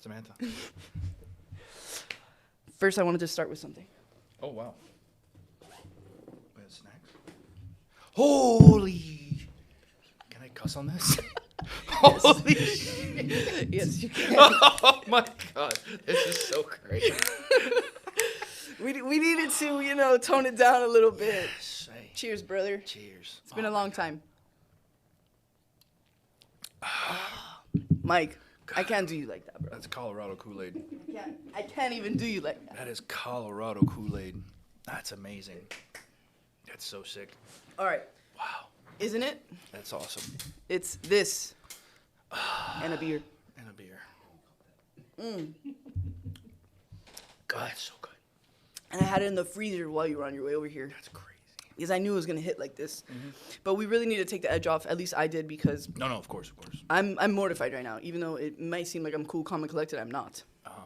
Samantha. First, I wanted to start with something. Oh, wow. We have snacks. Holy. Can I cuss on this? Holy shit. Yes, you can. Oh, my God. This is so great. We needed to, tone it down a little bit. Say, Cheers, brother. cheers. It's been a long time. Mike, I can't do you like that, bro. That's Colorado Kool-Aid. I can't even do you like that. That is Colorado Kool-Aid. That's amazing. That's so sick. All right, Wow. isn't it? That's awesome. It's this and a beer. And a beer. God, that's so good. And I had it in the freezer while you were on your way over here That's crazy. because I knew it was gonna hit like this. But we really need to take the edge off. At least I did because No, of course. I'm mortified right now. Even though it might seem like I'm cool, calm, and collected, I'm not. Uh-huh.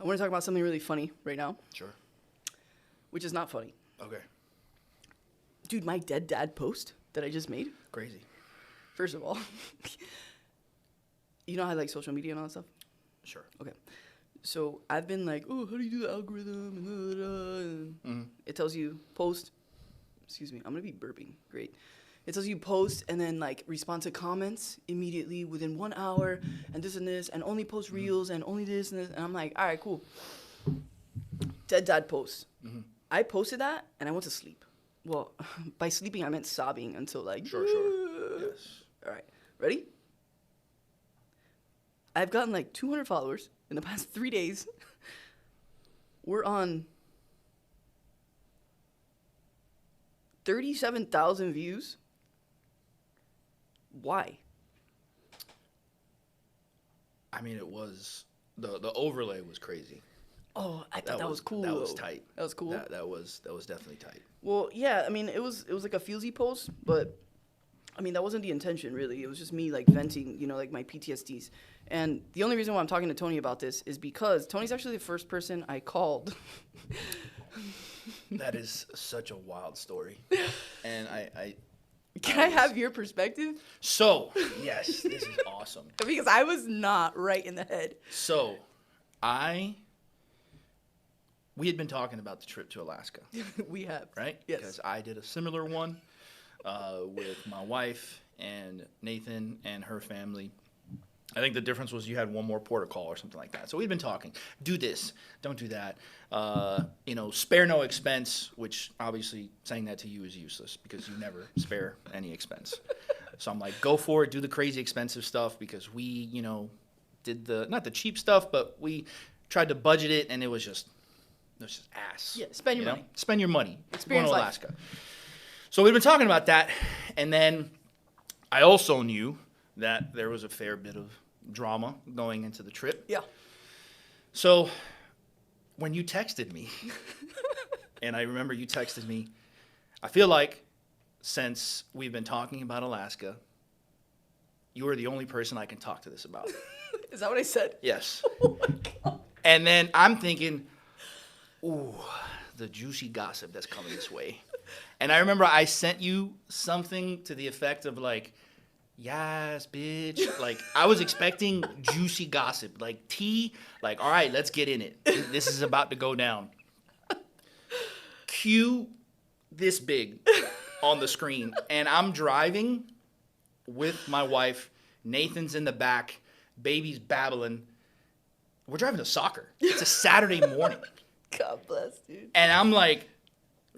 I want to talk about something really funny right now, Sure. which is not funny. Okay. Dude, my dead dad post that I just made. Crazy. First of all, you know how I like social media and all that stuff? Sure. Okay. So I've been like, oh, how do you do the algorithm? And da, da, da. And it tells you post. Excuse me, I'm going to be burping. Great. It tells you post and then like respond to comments immediately within 1 hour and this and only post reels and only this and this. And I'm like, all right, cool. Dead dad post. I posted that and I went to sleep. Well, by sleeping, I meant sobbing until like. Sure. Yes. All right. Ready? I've gotten like 200 followers in the past 3 days. We're on 37,000 views. Why? I mean, it was the overlay was crazy. Oh, I thought that was cool. That was tight. That was cool. That was definitely tight. Well, yeah, I mean, it was like a feelsy post, but I mean, that wasn't the intention, really. It was just me, like, venting, like, my PTSDs. And the only reason why I'm talking to Tony about this is because Tony's actually the first person I called. That is such a wild story. And Can I have your perspective? So, yes, this is awesome. Because I was not right in the head. So, we had been talking about the trip to Alaska, We have. right? Yes. Because I did a similar one with my wife and Nathan and her family. I think the difference was you had one more port of call or something like that. So we'd been talking. Do this. Don't do that. Spare no expense, which obviously saying that to you is useless because you never spare any expense. So I'm like, go for it. Do the crazy expensive stuff because we, did not the cheap stuff, but we tried to budget it and it was just ass. Yeah, spend your money. Spend your money. Experience Going to life. Alaska. So we've been talking about that, and then I also knew that there was a fair bit of drama going into the trip. Yeah. So when you texted me, and I remember you texted me, I feel like since we've been talking about Alaska, you are the only person I can talk to this about. Is that what I said? Yes. Oh my God. And then I'm thinking, ooh, the juicy gossip that's coming this way. And I remember I sent you something to the effect of like, yes, bitch. Like, I was expecting juicy gossip, like tea, like, all right, let's get in it. This is about to go down. Cue this big on the screen. And I'm driving with my wife. Nathan's in the back. Baby's babbling. We're driving to soccer. It's a Saturday morning. God bless, dude. And I'm like,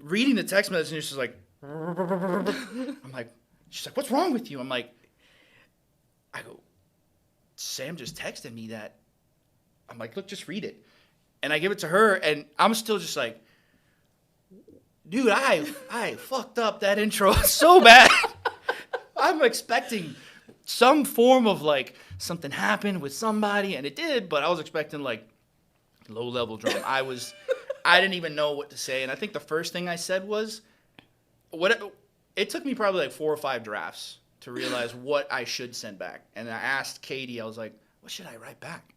reading the text message, and she's like, I'm like, she's like, what's wrong with you? I'm like, I go, Sam just texted me that. I'm like, look, just read it. And I give it to her, and I'm still just like, dude, I fucked up that intro so bad. I'm expecting some form of like something happened with somebody, and it did, but I was expecting like low-level drama. I didn't even know what to say, and I think the first thing I said was, it took me probably like 4 or 5 drafts to realize what I should send back. And I asked Katie, I was like, what should I write back?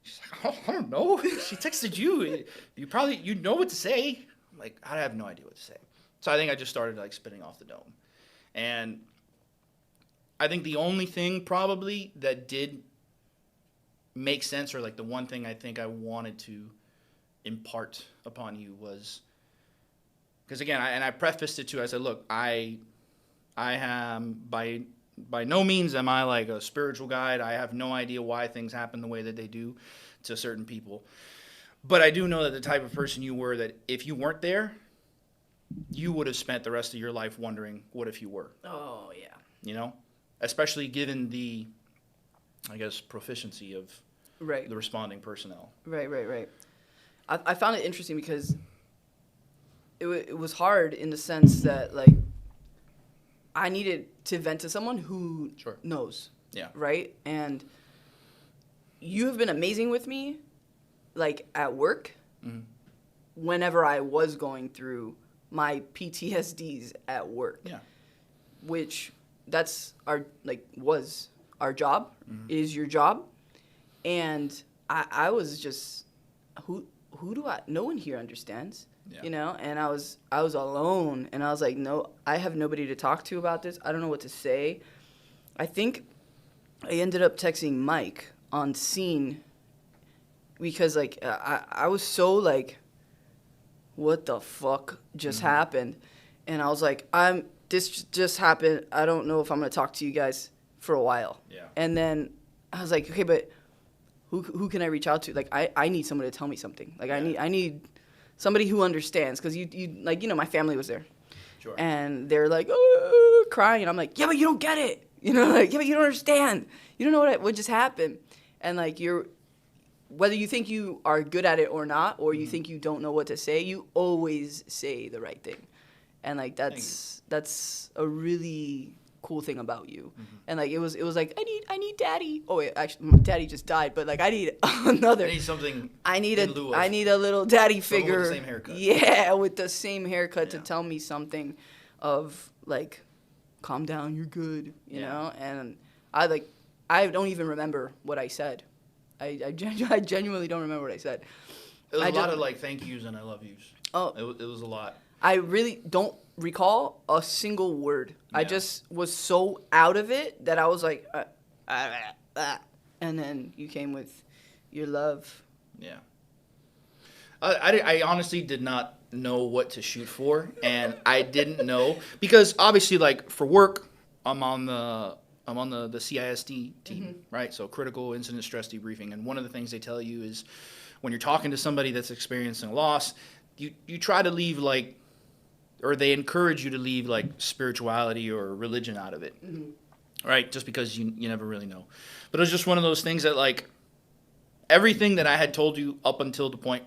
She's like, oh, I don't know. She texted you. You know what to say. I'm like, I have no idea what to say. So I think I just started like spitting off the dome. And I think the only thing probably that did make sense, or like the one thing I think I wanted to impart upon you was, because again, I prefaced it too. I said, look, I am by no means am I like a spiritual guide. I have no idea why things happen the way that they do to certain people. But I do know that the type of person you were, that if you weren't there, you would have spent the rest of your life wondering, what if you were? Oh, yeah. You know? Especially given the, I guess, proficiency of Right. the responding personnel. Right. I found it interesting because it was hard in the sense that, like, I needed to vent to someone who Sure. knows. Yeah. Right? And you have been amazing with me, like, at work, whenever I was going through my PTSDs at work. Yeah. Which that's was our job, is your job. And I was just, who do I, no one here understands, Yeah. you know? And I was alone, and I was like, no, I have nobody to talk to about this. I don't know what to say. I think I ended up texting Mike on scene because, like, I was so, like, what the fuck just happened? And I was like, this just happened. I don't know if I'm going to talk to you guys for a while. Yeah. And then I was like, okay, but who can I reach out to? Like, I need someone to tell me something. Like, Yeah. I need somebody who understands, because you like, you know, my family was there. Sure. And they're like, oh, crying. And I'm like, yeah, but you don't get it. You know, like, yeah, but you don't understand. You don't know what just happened. And, like, whether you think you are good at it or not, or you think you don't know what to say, you always say the right thing. And, like, that's a really cool thing about you. And, like, it was like, I need daddy. Oh wait, actually, my daddy just died, but, like, I need another. I need something. I need in lieu of I need a little daddy someone figure. with the same haircut. Yeah, with the same haircut to Yeah. tell me something of, like, calm down, you're good, you Yeah. know? And I don't even remember what I said. I genuinely don't remember what I said. It was I a lot just- of like thank yous and I love yous. Oh. It was a lot. I really don't recall a single word. I Yeah. just was so out of it that I was like, and then you came with your love. Yeah. I honestly did not know what to shoot for, and I didn't know because obviously, like, for work, I'm on the CISD team, right? So critical incident stress debriefing, and one of the things they tell you is when you're talking to somebody that's experiencing loss, you try to leave, like, or they encourage you to leave, like, spirituality or religion out of it, right? Just because you never really know. But it was just one of those things that, like, everything that I had told you up until the point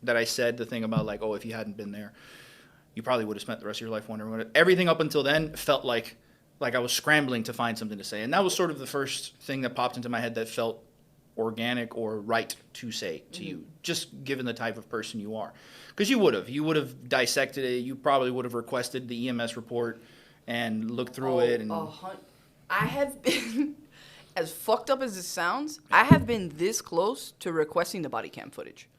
that I said the thing about, like, oh, if you hadn't been there, you probably would have spent the rest of your life wondering what it. Everything up until then felt like I was scrambling to find something to say. And that was sort of the first thing that popped into my head that felt organic or right to say to you, just given the type of person you are. Because you would have dissected it. You probably would have requested the EMS report and looked through it. And I have been, as fucked up as this sounds, I have been this close to requesting the body cam footage.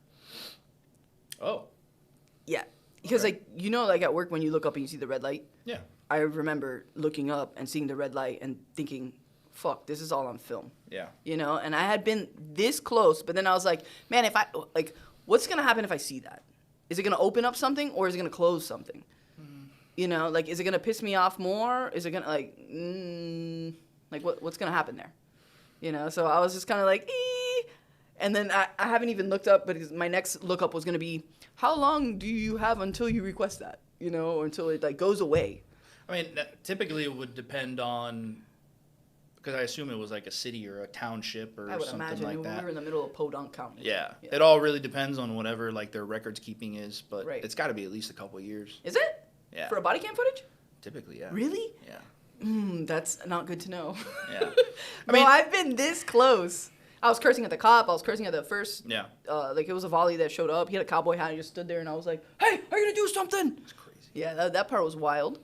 oh, Yeah. Because, Okay. like, you know, like, at work when you look up and you see the red light? yeah, I remember looking up and seeing the red light and thinking, fuck, this is all on film. yeah, You know? And I had been this close, but then I was like, man, what's going to happen if I see that? Is it going to open up something or is it going to close something? You know, like, is it going to piss me off more? Is it going to, what's going to happen there? You know? So I was just kind of like, ee. And then I haven't even looked up, but my next lookup was going to be, how long do you have until you request that? You know, or until it, like, goes away. I mean, typically it would depend on, because I assume it was like a city or a township or I would something imagine like we that. were in the middle of Podunk County. Yeah. Yeah. It all really depends on whatever, like, their records keeping is, but Right. it's got to be at least a couple of years. Is it? Yeah. For a body cam footage? Typically, yeah. Really? Yeah. That's not good to know. Yeah. I memean, I've been this close. I was cursing at the cop. I was cursing at the first. Yeah. Like, it was a volley that showed up. He had a cowboy hat. He just stood there, and I was like, "Hey, are you gonna do something?" It's crazy. Yeah, that part was wild.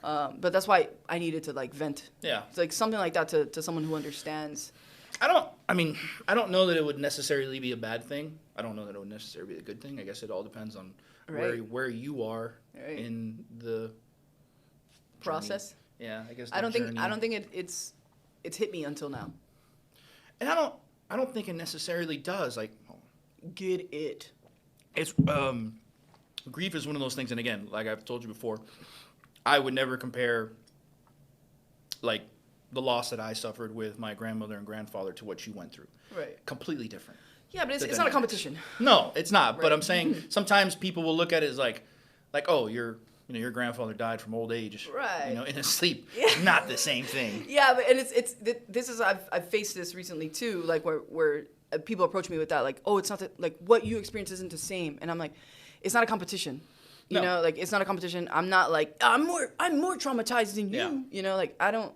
But that's why I needed to, like, vent. Yeah. It's like something like that to someone who understands. I don't know that it would necessarily be a bad thing. I don't know that it would necessarily be a good thing. I guess it all depends on Right. where you are Right. in the Process. journey. Yeah, I guess. I don't journey. think it's hit me until now. And I I don't think it necessarily does. Like, Get it. it's grief is one of those things, and again, like I've told you before, I would never compare like the loss that I suffered with my grandmother and grandfather to what you went through. Right. Completely different. Yeah, but The it's not a dynamics. competition. No, it's not. But Right. I'm saying sometimes people will look at it as like, oh, your grandfather died from old age, Right. In his sleep. Yeah. Not the same thing. Yeah, but and this is I've faced this recently too, like where people approach me with that, like, oh, it's not that, like, what you experience isn't the same, and I'm like, it's not a competition. You No. know, like, it's not a competition. I'm not like I'm more traumatized than you. Yeah. You know, like I don't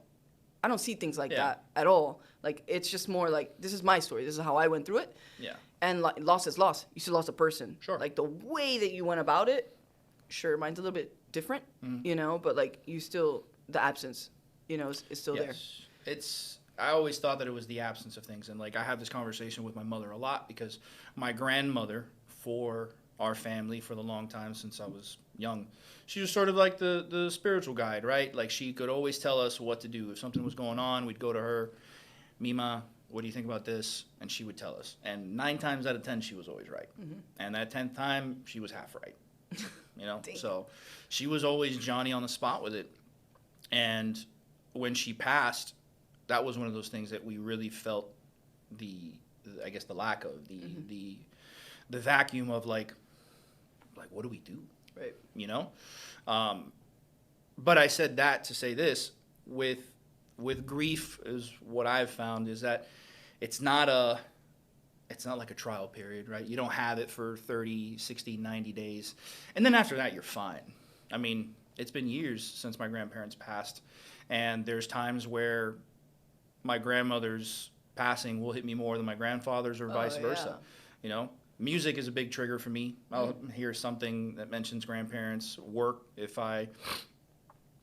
see things like Yeah. that at all. Like, it's just more like, this is my story. This is how I went through it. Yeah. And like, loss is loss. You still lost a person. Sure. Like, the way that you went about it, sure, mine's a little bit different, but like, you still, the absence, is still there. I always thought that it was the absence of things. And like, I have this conversation with my mother a lot because my grandmother, for our family for the long time since I was young, she was sort of like the spiritual guide, right? Like, she could always tell us what to do. If something was going on, we'd go to her, Mima, what do you think about this? And she would tell us. And 9 times out of 10, she was always right. And that 10th time, she was half right. So she was always Johnny on the spot with it. And when she passed, that was one of those things that we really felt the lack of, the vacuum of like what do we do? Right. But I said that to say this, with grief, is what I've found is that it's not like a trial period, right? You don't have it for 30, 60, 90 days. And then after that, you're fine. I mean, it's been years since my grandparents passed, and there's times where my grandmother's passing will hit me more than my grandfather's, or vice versa. Music is a big trigger for me. I'll hear something that mentions grandparents. Work, if I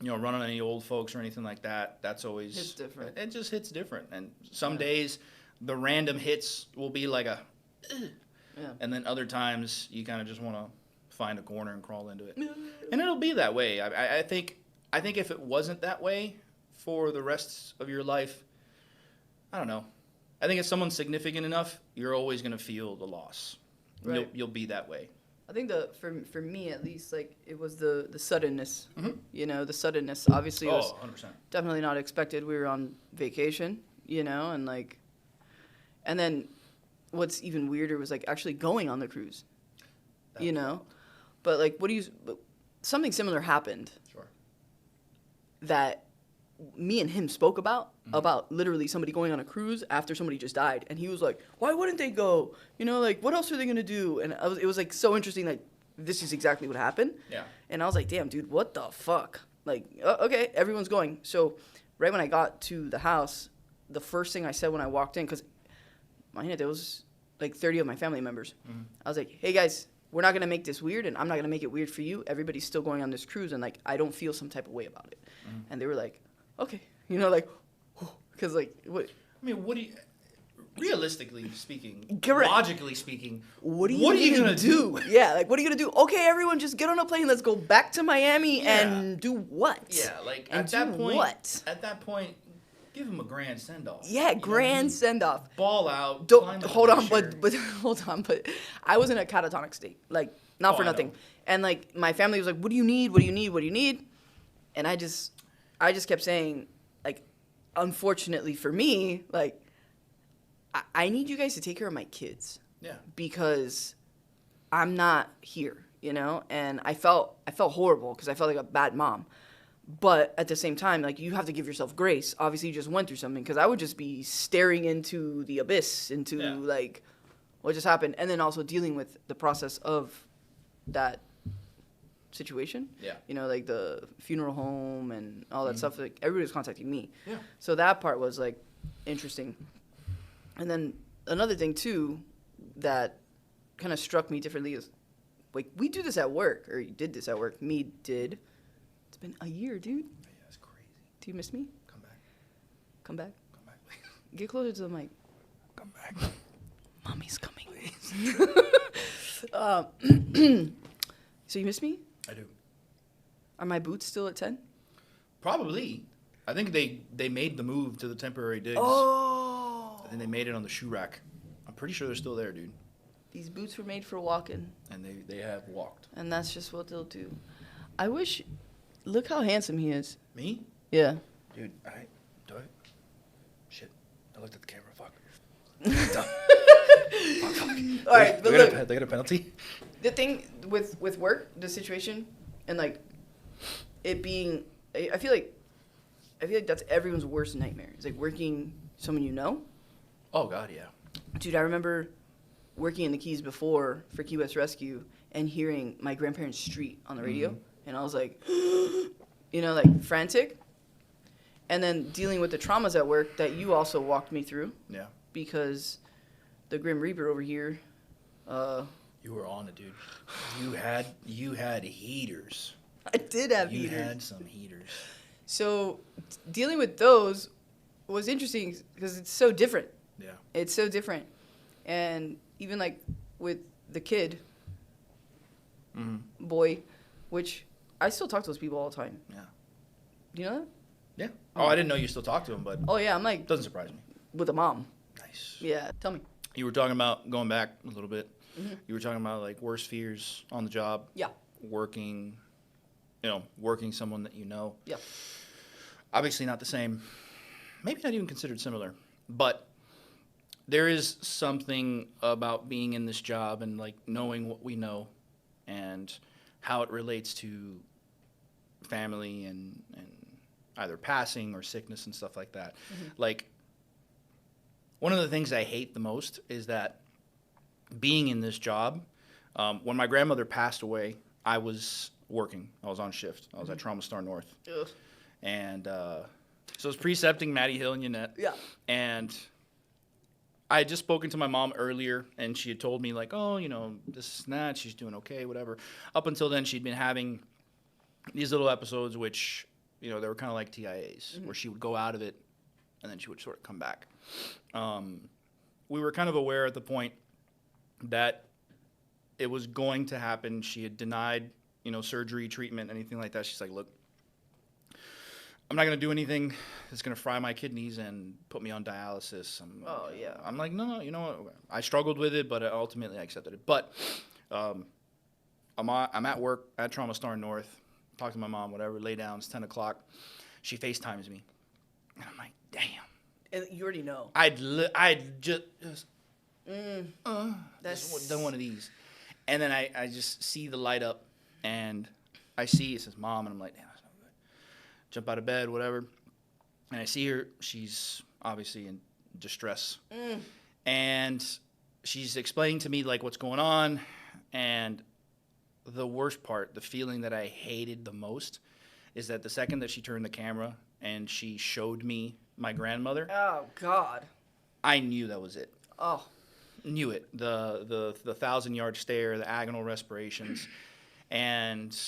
run on any old folks or anything like that, that's always... It's different. It just hits different. And some days, the random hits will be like a... And then other times, you kind of just want to find a corner and crawl into it. And it'll be that way. I think if it wasn't that way for the rest of your life, I don't know. I think if someone's significant enough, you're always going to feel the loss. Right. You'll be that way. I think for me at least, like, it was the suddenness. The suddenness. Obviously, it was 100%. definitely not expected. We were on vacation, and like, and then what's even weirder was like actually going on the cruise. But like, something similar happened. Sure. That me and him spoke about literally somebody going on a cruise after somebody just died, and he was like, why wouldn't they go, like, what else are they gonna do? And it was like so interesting, like, this is exactly what happened. And I was like, damn, dude, what the fuck? Like, okay, everyone's going. So right when I got to the house, the first thing I said when I walked in, because there was like 30 of my family members, I was like, hey guys, we're not gonna make this weird, and I'm not gonna make it weird for you. Everybody's still going on this cruise, and like, I don't feel some type of way about it. And they were like, okay, like, because like, what? I mean, what do you, realistically speaking, Correct. logically speaking, what are you gonna do? Yeah, like, what are you gonna do? Okay, everyone, just get on a plane. Let's go back to Miami and do what? Yeah, like, and at that point, what? At that point, give him a grand send off. Yeah, grand send off. Ball out. Don't hold on, but hold on, but I was in a catatonic state, like, not for I nothing. know. And like, my family was like, what do you need? What do you need? What do you need? And I just kept saying, like, unfortunately for me, like, I need you guys to take care of my kids. Yeah. Because I'm not here, and I felt horrible because I felt like a bad mom. But at the same time, like, you have to give yourself grace. Obviously, you just went through something, because I would just be staring into the abyss, into like, what just happened, and then also dealing with the process of that situation. Yeah. Like the funeral home and all that stuff. Like, everybody was contacting me. Yeah. So that part was like interesting. And then another thing too that kind of struck me differently is, like, we do this at work, or you did this at work. Me did. It's been a year, dude. Yeah, that's crazy. Do you miss me? Come back. Come back. Come back, please. Get closer to the mic. Come back. Mommy's coming. So you miss me? I do. Are my boots still at 10? Probably. I think they made the move to the temporary digs. Oh. I think they made it on the shoe rack. I'm pretty sure they're still there, dude. These boots were made for walking. And they have walked. And that's just what they'll do. I wish. Look how handsome he is. Me? Yeah. Dude, do I? Shit. I looked at the camera. Fuck. Fuck. All right, but look. They got a penalty? The thing with work, the situation, and like it being, I feel like that's everyone's worst nightmare. It's like working someone you know. Oh God, yeah. Dude, I remember working in the Keys before for Key West Rescue and hearing my grandparents' street on the radio, and I was like, like frantic. And then dealing with the traumas at work that you also walked me through. Yeah. Because the Grim Reaper over here. You were on it, dude. You had heaters. I did have heaters. You had some heaters. So dealing with those was interesting because it's so different. Yeah. It's so different. And even like with the kid, boy, which I still talk to those people all the time. Yeah. Do you know that? Yeah. Oh, I didn't know you still talk to him, but. Oh, yeah. I'm like. Doesn't surprise me. With a mom. Nice. Yeah. Tell me. You were talking about, going back a little bit, you were talking about like worst fears on the job. Yeah. Working someone that you know. Yeah. Obviously not the same. Maybe not even considered similar. But there is something about being in this job and like knowing what we know and how it relates to family and either passing or sickness and stuff like that. Like, one of the things I hate the most is that being in this job, when my grandmother passed away, I was working. I was on shift. I was at Trauma Star North. Ugh. And so I was precepting Matty Hill and Yannette. Yeah. And I had just spoken to my mom earlier, and she had told me, like, oh, this and that. She's doing okay, whatever. Up until then, she'd been having these little episodes, which, they were kind of like TIAs, where she would go out of it, and then she would sort of come back. We were kind of aware at the point that it was going to happen. She had denied, surgery, treatment, anything like that. She's like, look, I'm not going to do anything that's going to fry my kidneys and put me on dialysis. I'm like, no, you know what? I struggled with it, but ultimately I accepted it. But I'm at work at Trauma Star North, talk to my mom, whatever, lay down, it's 10 o'clock. She FaceTimes me. And I'm like, damn. And you already know. I'd just done one of these. And then I just see the light up, and I see it says mom, and I'm like, damn, that's not good. Jump out of bed, whatever. And I see her. She's obviously in distress. And she's explaining to me, like, what's going on. And the worst part, the feeling that I hated the most, is that the second that she turned the camera and she showed me my grandmother. Oh, God. I knew that was it. Oh. Knew it. The 1,000-yard stare, the agonal respirations. And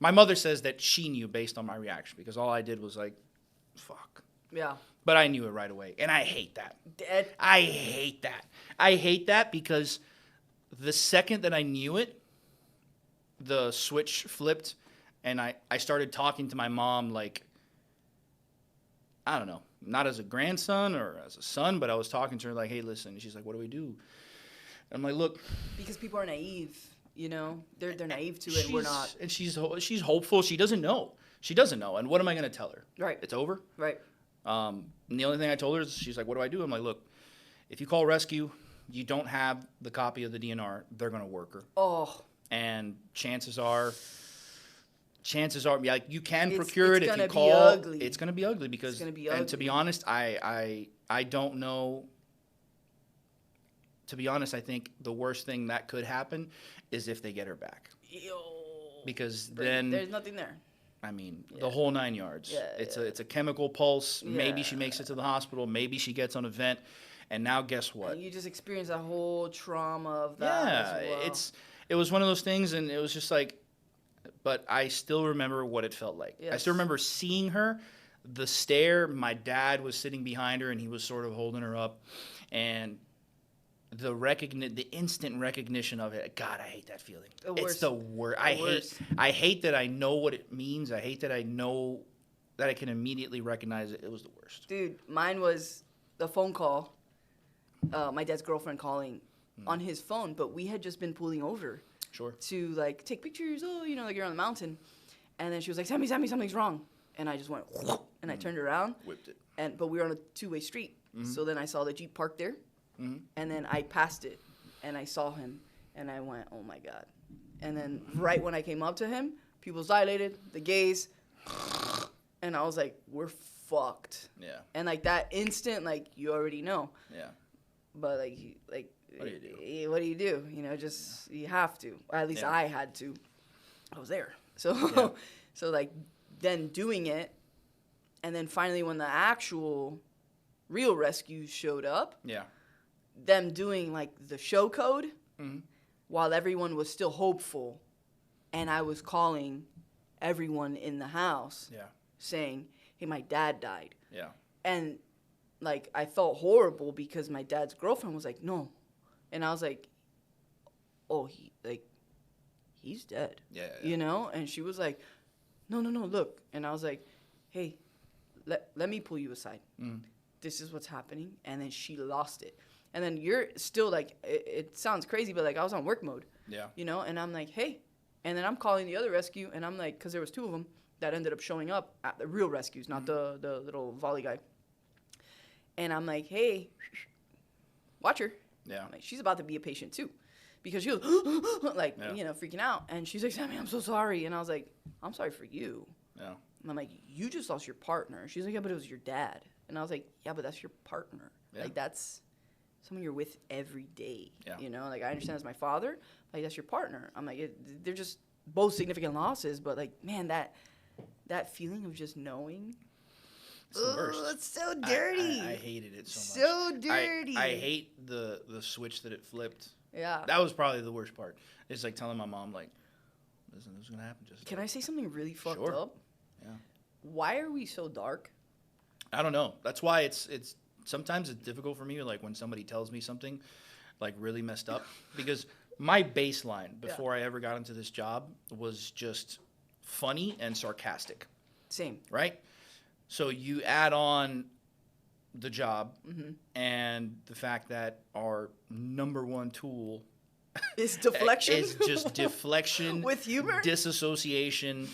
my mother says that she knew based on my reaction, because all I did was like, fuck. Yeah. But I knew it right away. And I hate that. I hate that. I hate that because the second that I knew it, the switch flipped, and I started talking to my mom like, I don't know, not as a grandson or as a son, but I was talking to her like, hey, listen. And she's like, what do we do? And I'm like, look. Because people are naive, They're naive to it, and we're not. And she's hopeful. She doesn't know. And what am I going to tell her? Right. It's over? Right. And the only thing I told her is, she's like, what do I do? I'm like, look, if you call rescue, you don't have the copy of the DNR, they're going to work her. Oh. And chances are, like, you can procure it if you call. Ugly. It's going to be ugly because, it's gonna be ugly. And to be honest, I don't know. To be honest, I think the worst thing that could happen is if they get her back. Because then there's nothing there. I mean, the whole 9 yards. Yeah, it's a chemical pulse. Yeah. Maybe she makes it to the hospital. Maybe she gets on a vent. And now guess what? And you just experience that whole trauma of that. Yeah, as well. It was one of those things, and it was just like, but I still remember what it felt like. Yes. I still remember seeing her, the stare. My dad was sitting behind her, and he was sort of holding her up, and the instant recognition of it. God, I hate that feeling. It's the worst. I hate that I know what it means. I hate that I know that I can immediately recognize it. It was the worst. Dude, mine was the phone call my dad's girlfriend calling on his phone, but we had just been pulling over. Sure. To like take pictures. Oh, you know, like you're on the mountain, and then she was like, "Sammy, something's wrong," and I just went, and I turned around, Whipped it. but we were on a two-way street, so then I saw the Jeep parked there, and then I passed it, and I saw him, and I went, "Oh my God," and then right when I came up to him, pupils dilated, the gaze, and I was like, "We're fucked." Yeah. And like that instant, like you already know. Yeah. But like What do you do? What do you do? You know, just you have to. Or at least Yeah. I had to. I was there. So Yeah. so like then doing it, and then finally when the actual real rescues showed up, Yeah. them doing like the show code Mhm. while everyone was still hopeful, and I was calling everyone in the house Yeah. saying, "Hey, my dad died." Yeah. And like I felt horrible because my dad's girlfriend was like, "No," and I was like, "Oh, he's dead." Yeah. You know? And she was like, "No, look." And I was like, "Hey, let me pull you aside. This is what's happening." And then she lost it. And then you're still like, it sounds crazy, but like I was on work mode. Yeah. You know? And I'm like, "Hey," and then I'm calling the other rescue, and I'm like, because there was two of them that ended up showing up at the real rescues, not the little volley guy. And I'm like, "Hey, watch her." Yeah. I'm like, she's about to be a patient too, because she was like, you know, freaking out. And she's like, "Sammy, I'm so sorry." And I was like, "I'm sorry for you." Yeah. And I'm like, "You just lost your partner." She's like, "Yeah, but it was your dad." And I was like, "Yeah, but that's your partner. Yeah. Like that's someone you're with every day." Yeah. You know, like I understand as my father, like that's your partner. I'm like, they're just both significant losses, but like, man, that feeling of just knowing. It's the worst. It's so dirty. I hated it so much. So dirty. I hate the switch that it flipped. Yeah. That was probably the worst part. It's like telling my mom, like, listen, this is going to happen. Just Can I say something really fucked Sure. up? Yeah. Why are we so dark? I don't know. That's why it's sometimes it's difficult for me, like when somebody tells me something like really messed up, because my baseline before I ever got into this job was just funny and sarcastic, Same. right? So you add on the job and the fact that our number one tool It's deflection. is just deflection With humor? disassociation,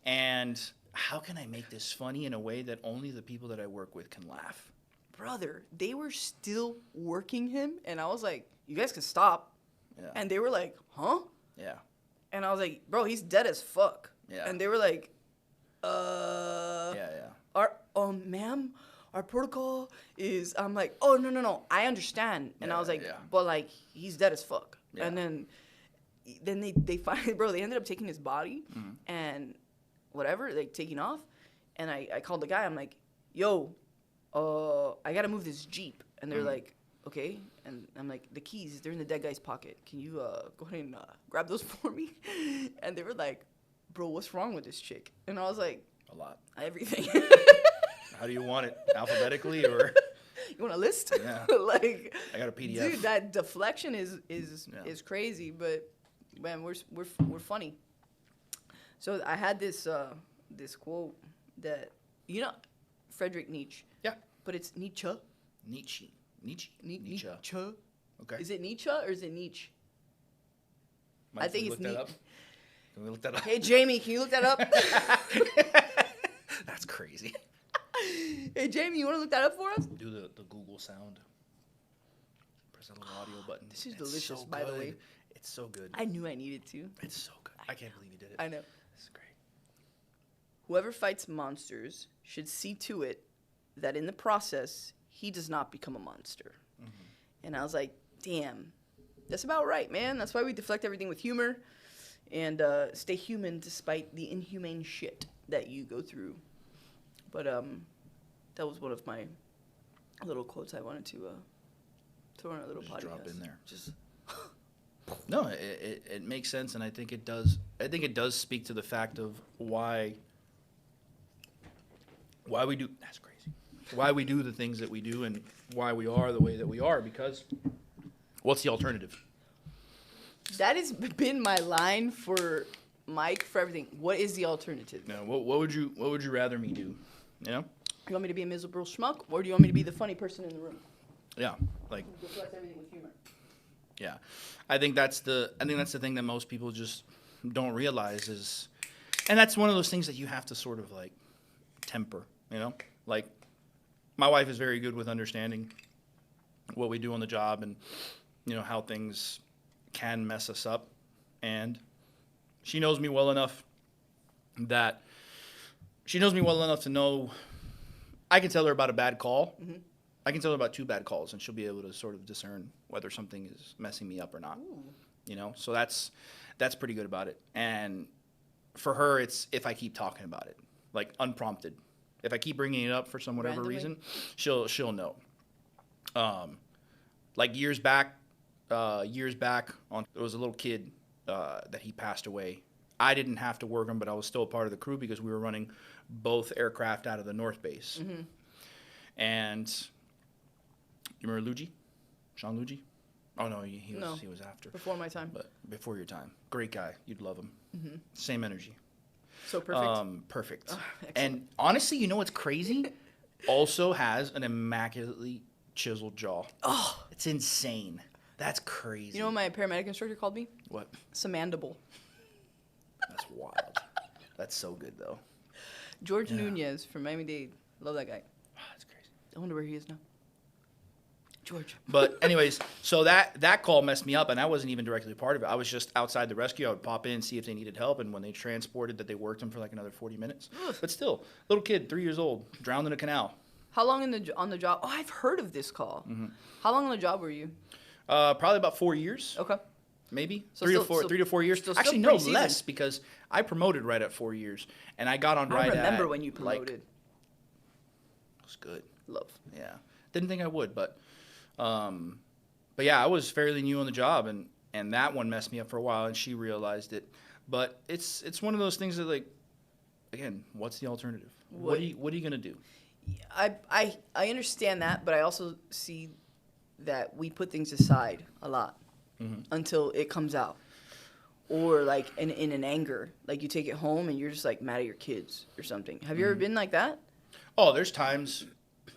and how can I make this funny in a way that only the people that I work with can laugh? Brother, they were still working him, and I was like, "You guys can stop." Yeah. And they were like, "Huh?" Yeah. And I was like, "Bro, he's dead as fuck." Yeah. And they were like, Yeah. Ma'am, our protocol is," I'm like, "Oh, no, I understand." And I was like, "But like, he's dead as fuck." Yeah. And then they finally, bro, they ended up taking his body and whatever, like taking off. And I called the guy. I'm like, "Yo, I gotta move this Jeep." And they're like, "Okay." And I'm like, "The keys, they're in the dead guy's pocket. Can you go ahead and grab those for me?" And they were like, "Bro, what's wrong with this chick?" And I was like, A lot. "Everything." How do you want it? Alphabetically or? You want a list? Yeah. Like, I got a PDF. dude, that deflection is Yeah. crazy, but man, we're funny. So I had this this quote that, you know, Friedrich Nietzsche. Yeah. But it's Nietzsche. Nietzsche. Nietzsche. Okay. Is it Nietzsche or is it Nietzsche? Mind I if we think look it's that up? Can we look that up? Hey Jamie, can you look that up? That's crazy. Hey Jamie, you want to look that up for us? Do the Google sound. Press that little audio button. This is It's delicious, so by the way. good. It's so good. I knew I needed to. It's so good. I can't believe you did it. I know. This is great. Whoever fights monsters should see to it that in the process, he does not become a monster. And I was like, damn, that's about right, man. That's why we deflect everything with humor and stay human despite the inhumane shit that you go through. But that was one of my little quotes I wanted to throw in our little Just podcast. drop in there. Just No, it makes sense, and I think it does. I think it does speak to the fact of why we do. That's crazy. Why we do the things that we do, and why we are the way that we are. Because what's the alternative? that has been my line for Mike for everything. What is the alternative? No, what would you rather me do? You know? You want me to be a miserable schmuck, or do you want me to be the funny person in the room? Yeah. Like, Deflect everything with humor. yeah, I think that's the thing that most people just don't realize is, and that's one of those things that you have to sort of like temper, you know? Like, my wife is very good with understanding what we do on the job and, you know, how things can mess us up. And she knows me well enough to know I can tell her about a bad call. Mm-hmm. I can tell her about 2 bad calls, and she'll be able to sort of discern whether something is messing me up or not. Ooh. You know, so that's pretty good about it. And for her, it's if I keep talking about it, like unprompted. If I keep bringing it up for some whatever reason, she'll know. Like years back, there was a little kid that he passed away. I didn't have to work him, but I was still a part of the crew because we were running both aircraft out of the North Base. Mm-hmm. And you remember Luigi? Sean Luigi? Oh, no, he was after. Before my time. But before your time. Great guy. You'd love him. Mm-hmm. Same energy. So perfect. Perfect. Oh, and honestly, you know what's crazy? Also has an immaculately chiseled jaw. Oh. It's insane. That's crazy. You know what my paramedic instructor called me? What? Samandible. That's wild. That's so good, though. George Nunez from Miami-Dade. Love that guy. Oh, that's crazy. I wonder where he is now. George. But anyways, so that call messed me up, and I wasn't even directly a part of it. I was just outside the rescue. I would pop in, see if they needed help, and when they transported that, they worked him for like another 40 minutes. Ugh. But still, little kid, 3 years old, drowned in a canal. How long on the job? Oh, I've heard of this call. Mm-hmm. How long on the job were you? Probably about 4 years. Okay. Maybe so 3 to 4 years. Actually, no, less because I promoted right at 4 years, and I got on right at. I remember when you promoted. Like, it was good. Love. Yeah, didn't think I would, but yeah, I was fairly new on the job, and that one messed me up for a while, and she realized it. But it's one of those things that, like, again, what's the alternative? What are you gonna do? I understand that, but I also see that we put things aside a lot until it comes out, or like in an anger, like you take it home and you're just like mad at your kids or something. Have you ever been like that? Oh, there's times.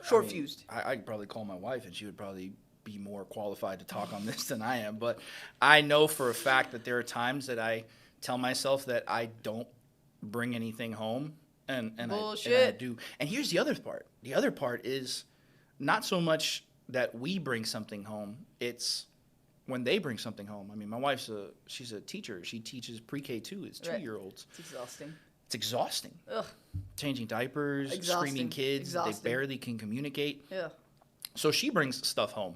Short-fused. I'd probably call my wife, and she would probably be more qualified to talk on this than I am. But I know for a fact that there are times that I tell myself that I don't bring anything home, and I do. And here's the other part. The other part is not so much that we bring something home. It's when they bring something home. I mean, my wife's she's a teacher. She teaches pre-K 2. It's 2-year-olds. It's exhausting. It's exhausting. Ugh. Changing diapers, screaming kids. They barely can communicate. Yeah. So she brings stuff home.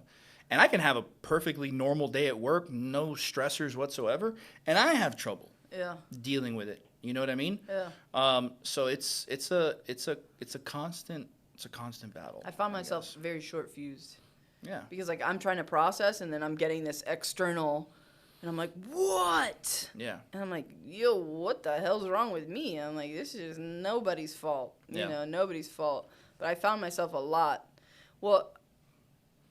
And I can have a perfectly normal day at work, no stressors whatsoever, and I have trouble dealing with it. You know what I mean? Yeah. So it's a constant battle. I found myself very short-fused. Yeah. Because like I'm trying to process, and then I'm getting this external. And I'm like, what? Yeah. And I'm like, yo, what the hell's wrong with me? I'm like, this is nobody's fault. You know, nobody's fault. But I found myself a lot. Well,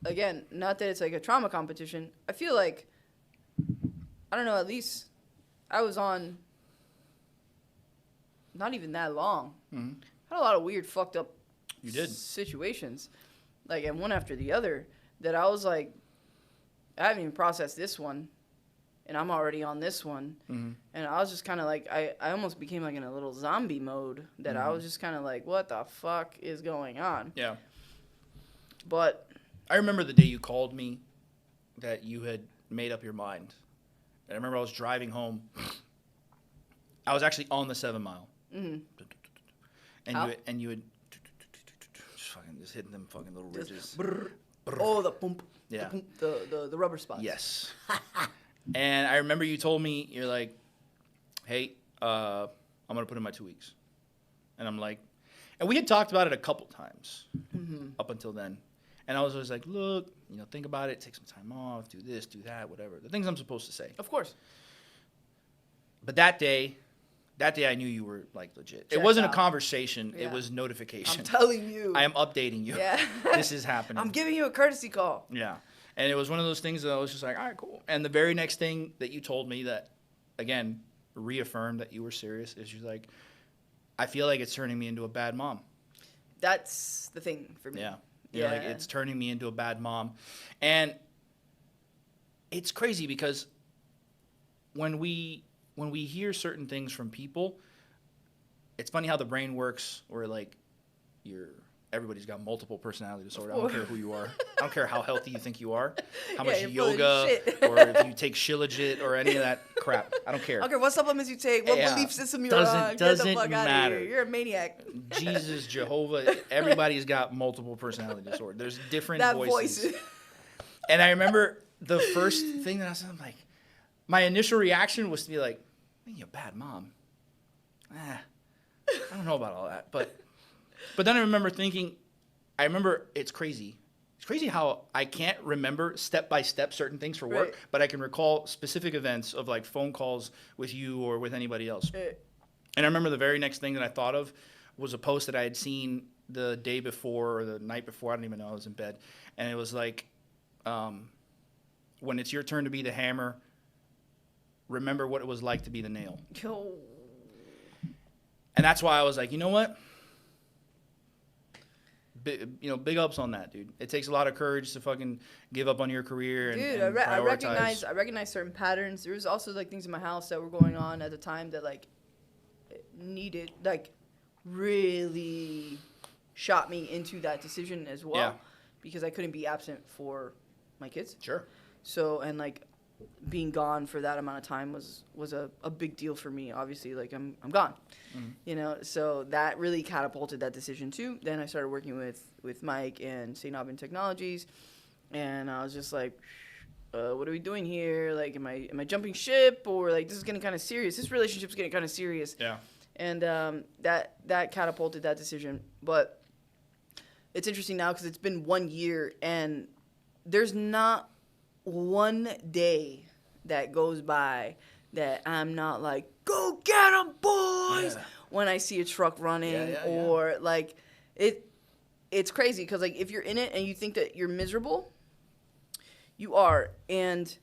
again, not that it's like a trauma competition. I feel like, I don't know, at least I was on not even that long. Mm-hmm. Had a lot of weird, fucked up situations. Like, and one after the other, that I was like, I haven't even processed this one. And I'm already on this one. Mm-hmm. And I was just kind of like, I almost became like in a little zombie mode that I was just kind of like, what the fuck is going on? Yeah. But I remember the day you called me that you had made up your mind. And I remember I was driving home. I was actually on the 7 Mile. Mm-hmm. And you had just hitting them fucking little ridges. Oh, the pump. Yeah. The rubber spots. Yes. And I remember you told me, you're like, hey, I'm going to put in my 2 weeks. And I'm like, and we had talked about it a couple times up until then. And I was always like, look, think about it, take some time off, do this, do that, whatever. The things I'm supposed to say. Of course. But that day I knew you were like legit. It wasn't a conversation. Yeah. It was notification. I'm telling you. I am updating you. Yeah. This is happening. I'm giving you a courtesy call. Yeah. And it was one of those things that I was just like, all right, cool. And the very next thing that you told me that, again, reaffirmed that you were serious is you're like, I feel like it's turning me into a bad mom. That's the thing for me. Yeah. You know, like, it's turning me into a bad mom. And it's crazy because when we hear certain things from people, it's funny how the brain works, where like everybody's got multiple personality disorder. I don't care who you are. I don't care how healthy you think you are, how much yoga, or if you take Shilajit or any of that crap. I don't care. I don't care what supplements you take, what belief system you're on. Get the fuck out of here. You're a maniac. Jesus, Jehovah, everybody's got multiple personality disorder. There's different voices. And I remember the first thing that I said, I'm like, my initial reaction was to be like, you're a bad mom. I don't know about all that. But then I remember thinking, it's crazy. It's crazy how I can't remember step by step certain things for work, but I can recall specific events of like phone calls with you or with anybody else. And I remember the very next thing that I thought of was a post that I had seen the day before or the night before. I don't even know. I was in bed. And it was like, when it's your turn to be the hammer, remember what it was like to be the nail. And that's why I was like, you know what? Big ups on that, dude. It takes a lot of courage to fucking give up on your career and prioritize. I recognize certain patterns. There was also like things in my house that were going on at the time that like needed, like really shot me into that decision as well, because I couldn't be absent for my kids. Sure. So, and like being gone for that amount of time was a big deal for me. Obviously, like I'm gone, so that really catapulted that decision too. Then I started working with Mike and St. Aubin Technologies, and I was just like, what are we doing here? Like, am I jumping ship, or like this is getting kind of serious? This relationship's getting kind of serious. Yeah. And that catapulted that decision. But it's interesting now because it's been 1 year, and there's not one day that goes by that I'm not like, go get 'em, boys, when I see a truck running or like it's crazy because like if you're in it and you think that you're miserable, you are. And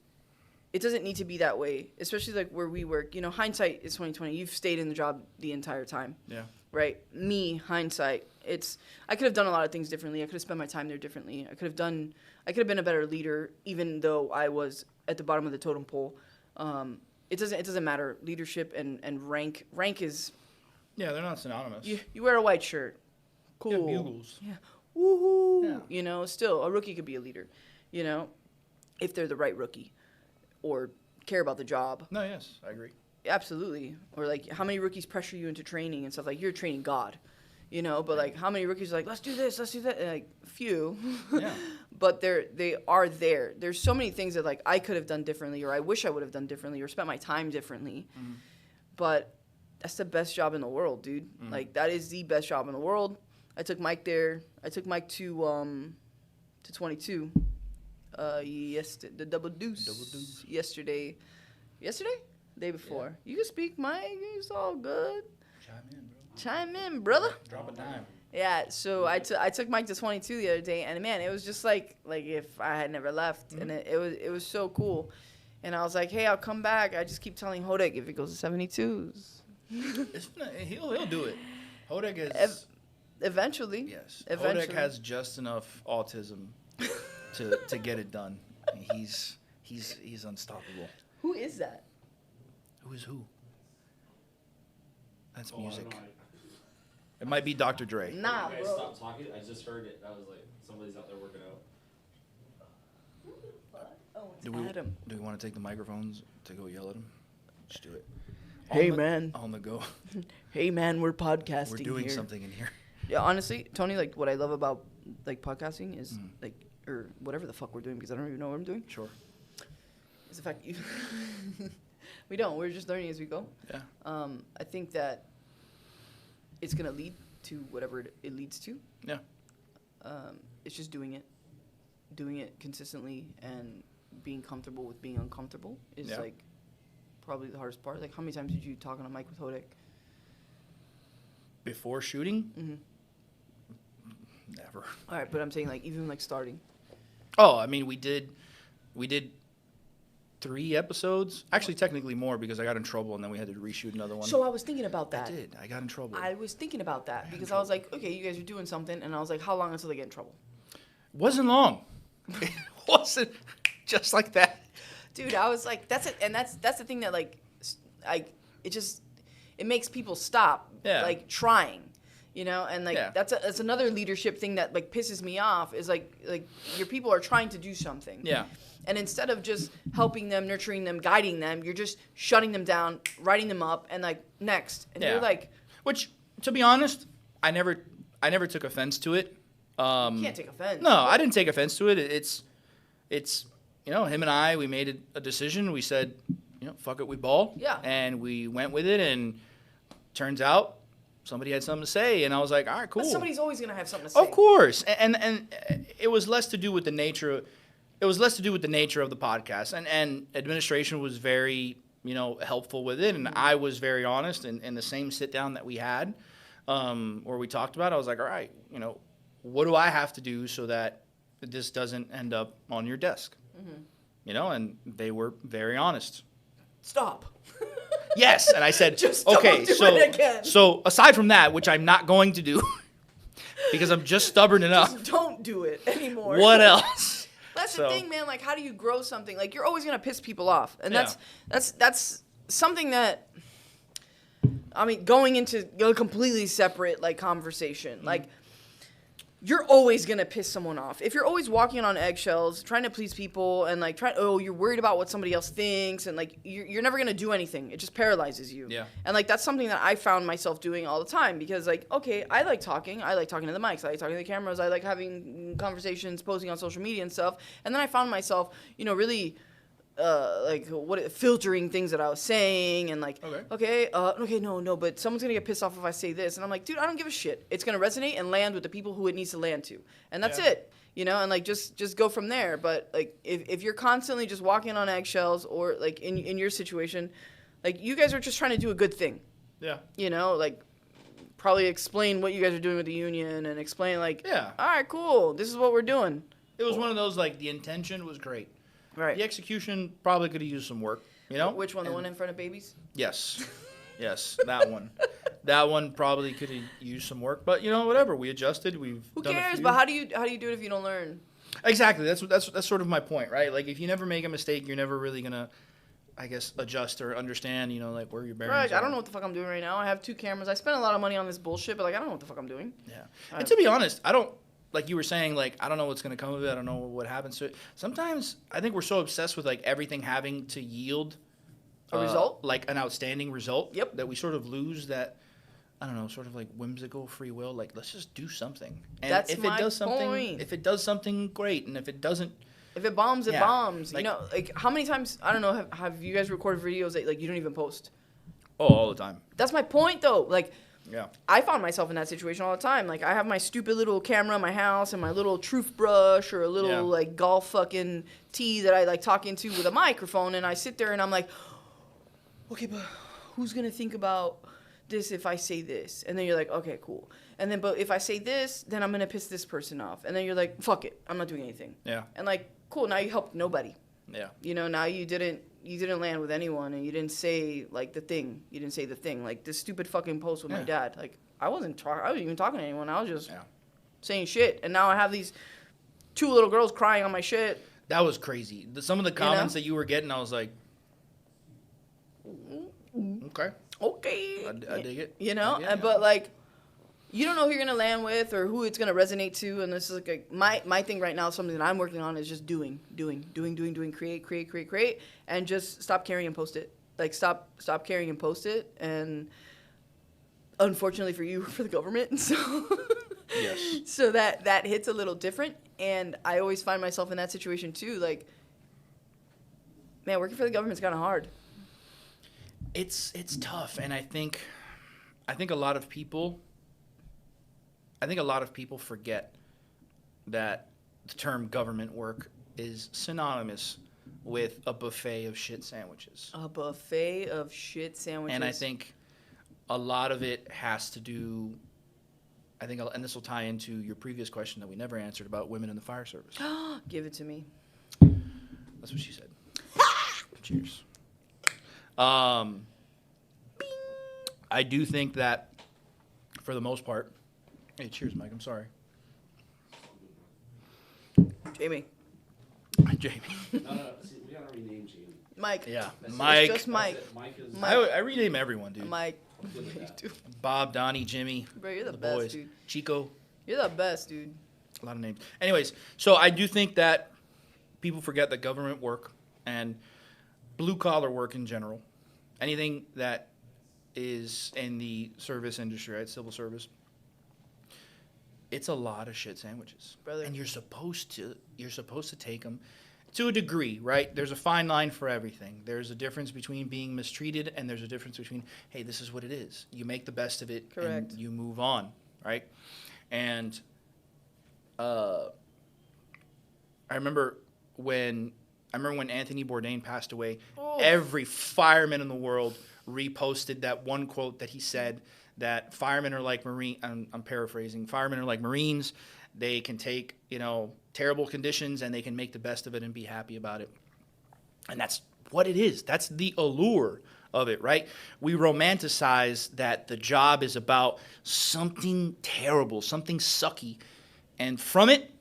it doesn't need to be that way, especially like where we work. Hindsight is 2020. You've stayed in the job the entire time. Yeah. Right? Me, hindsight. I could have done a lot of things differently. I could have spent my time there differently. I could have been a better leader, even though I was at the bottom of the totem pole. It doesn't matter. Leadership and rank is. Yeah, they're not synonymous. You wear a white shirt. Cool. Yeah, bugles. Yeah. Woohoo. Yeah. Still a rookie could be a leader. If they're the right rookie, or care about the job. No, yes, I agree. Absolutely. Or like how many rookies pressure you into training and stuff, like you're a training god, but like how many rookies are like, let's do this, let's do that, and like few. Yeah. But they are there. There's so many things that like I could have done differently, or I wish I would have done differently, or spent my time differently. Mm-hmm. But that's the best job in the world, dude. Mm-hmm. Like that is the best job in the world. I took Mike there. I took Mike to 22. The double deuce. Yesterday? Day before. Yeah. You can speak, Mike. It's all good. Chime in, brother. Drop a dime. Yeah, so I took Mike to 22 the other day, and man, it was just like if I had never left, mm-hmm. and it was so cool. And I was like, hey, I'll come back. I just keep telling Hodek if it goes to 72s. He'll do it. Hodek is... Eventually. Yes. Eventually. Hodek has just enough autism to get it done. He's unstoppable. Who is that? Who is who? That's music. It might be Dr. Dre. Nah, bro. You guys stopped talking. I just heard it. I was like, somebody's out there working out. Do we want to take the microphones to go yell at him? Just do it. Hey, man. On the go. Hey, man, we're podcasting. We're doing here. something in here. Yeah, honestly, Tony, like what I love about like podcasting is like, or whatever the fuck we're doing, because I don't even know what I'm doing. Sure. Is the fact we don't. We're just learning as we go. Yeah. I think that it's gonna lead to whatever it leads to. Yeah. It's just doing it consistently, and being comfortable with being uncomfortable is like probably the hardest part. Like, how many times did you talk on a mic with Hodek? Before shooting? Mm-hmm. Never. All right, but I'm saying like even like starting. Oh, I mean, we did 3 episodes. Actually, technically more, because I got in trouble and then we had to reshoot another one. So I was thinking about that. I got in trouble. I was thinking about that because I was like, okay, you guys are doing something, and I was like, how long until they get in trouble? Wasn't long. It wasn't just like that. Dude, I was like, that's it, and that's the thing that like, it makes people stop, Yeah. like trying, and like Yeah. that's another leadership thing that like pisses me off is like your people are trying to do something, Yeah. and instead of just helping them, nurturing them, guiding them, you're just shutting them down, writing them up, and like next, and Yeah. you're like, Which, to be honest, I never took offense to it. you can't take offense. No, I didn't take offense to it. It's him and I, we made a decision. We said, fuck it, we ball. Yeah. And we went with it, and turns out somebody had something to say, and I was like, all right, cool. But somebody's always gonna have something to say. Of course. And it was less to do with the nature. It was less to do with the nature of the podcast, and administration was very helpful with it, and I was very honest. In the same sit down that we had, where we talked about it, I was like, all right, what do I have to do so that this doesn't end up on your desk? And they were very honest. Stop. Yes, and I said, Just don't okay, do it again. so aside from that, which I'm not going to do, because I'm just stubborn enough. Just don't do it anymore. What else? That's So- the thing, man. Like, how do you grow something? Like, you're always gonna piss people off, and Yeah. that's something that. I mean, going into a completely separate like conversation, like. You're always gonna piss someone off if you're always walking on eggshells, trying to please people, and like you're worried about what somebody else thinks, and like you're never gonna do anything. It just paralyzes you. Yeah. And like that's something that I found myself doing all the time because like okay, I like talking to the mics, I like talking to the cameras, I like having conversations, posting on social media and stuff, and then I found myself, really. Filtering things that I was saying and like okay, no, but someone's gonna get pissed off if I say this, and I'm like, dude, I don't give a shit. It's gonna resonate and land with the people who it needs to land to, and that's it, and like just go from there. But like if you're constantly just walking on eggshells or like in your situation, like you guys are just trying to do a good thing, like probably explain what you guys are doing with the union and explain like, all right, cool, this is what we're doing. It was one of those like the intention was great. Right. The execution probably could have used some work, Which one? The one in front of babies? Yes. Yes, that one. That one probably could have used some work, but whatever. We adjusted. We've Who done cares? a few. But how do you do it if you don't learn? Exactly. That's sort of my point, right? Like if you never make a mistake, you're never really gonna, I guess, adjust or understand, like where your bearings Right. are. I don't know what the fuck I'm doing right now. I have 2 cameras. I spent a lot of money on this bullshit, but like I don't know what the fuck I'm doing. Yeah. And to be honest, I don't. Like you were saying, like, I don't know what's going to come of it. I don't know what happens to it. Sometimes I think we're so obsessed with, like, everything having to yield A result? like, an outstanding result. Yep. That we sort of lose that, I don't know, sort of, like, whimsical free will. Like, let's just do something. And That's if my it does something, point. If it does something, great. And if it doesn't, If it bombs, it Yeah. bombs. Like- Like how many times, I don't know, have you guys recorded videos that, like, you don't even post? all the time. That's my point, though. Like, Yeah. I found myself in that situation all the time. Like, I have my stupid little camera in my house and my little truth brush or a little, Yeah. like, golf fucking tee that I, like, talk into with a microphone. And I sit there and I'm like, okay, but who's going to think about this if I say this? And then you're like, okay, cool. And then, but if I say this, then I'm going to piss this person off. And then you're like, fuck it. I'm not doing anything. Yeah. And, like, cool, now you helped nobody. Yeah. Now you didn't land with anyone, and you didn't say like the thing. You didn't say the thing. Like this stupid fucking post with my Yeah. dad. Like I wasn't even talking to anyone. I was just Yeah. saying shit. And now I have these 2 little girls crying on my shit. That was crazy. Some of the comments that you were getting, I was like, okay. Okay. I dig it. But like, you don't know who you're gonna land with or who it's gonna resonate to. And this is like my thing right now. Something that I'm working on is just doing, create, and just stop caring and post it. Like stop caring and post it. And unfortunately for you, for the government, so Yes. so that hits a little different. And I always find myself in that situation too. Like, man, working for the government's kind of hard. It's tough, and I think a lot of people forget that the term government work is synonymous with a buffet of shit sandwiches. A buffet of shit sandwiches. And I think a lot of it has to do, and this will tie into your previous question that we never answered about women in the fire service. Give it to me. That's what she said. Cheers. I do think that, for the most part, hey, cheers, Mike. I'm sorry. Jamie. Jamie. No. See, we gotta rename Jamie. Mike. Yeah, That's it. Mike. It's just Mike. That's it. Mike is. Mike. I rename everyone, dude. Mike. Good with You that. too. Bob, Donnie, Jimmy. Bro, you're the the best, boys. dude. Chico. You're the best, dude. A lot of names. Anyways, so I do think that people forget that government work and blue collar work in general, anything that is in the service industry, right, civil service, it's a lot of shit sandwiches, Brother. and you're supposed to take them to a degree, right? There's a fine line for everything. There's a difference between being mistreated, and there's a difference between, hey, this is what it is. You make the best of it, Correct. and you move on, right? And I remember when Anthony Bourdain passed away, Oh. every fireman in the world reposted that one quote that he said, that firemen are like I'm paraphrasing. Firemen are like Marines. They can take, terrible conditions and they can make the best of it and be happy about it. And that's what it is. That's the allure of it, right? We romanticize that the job is about something terrible, something sucky. And from it,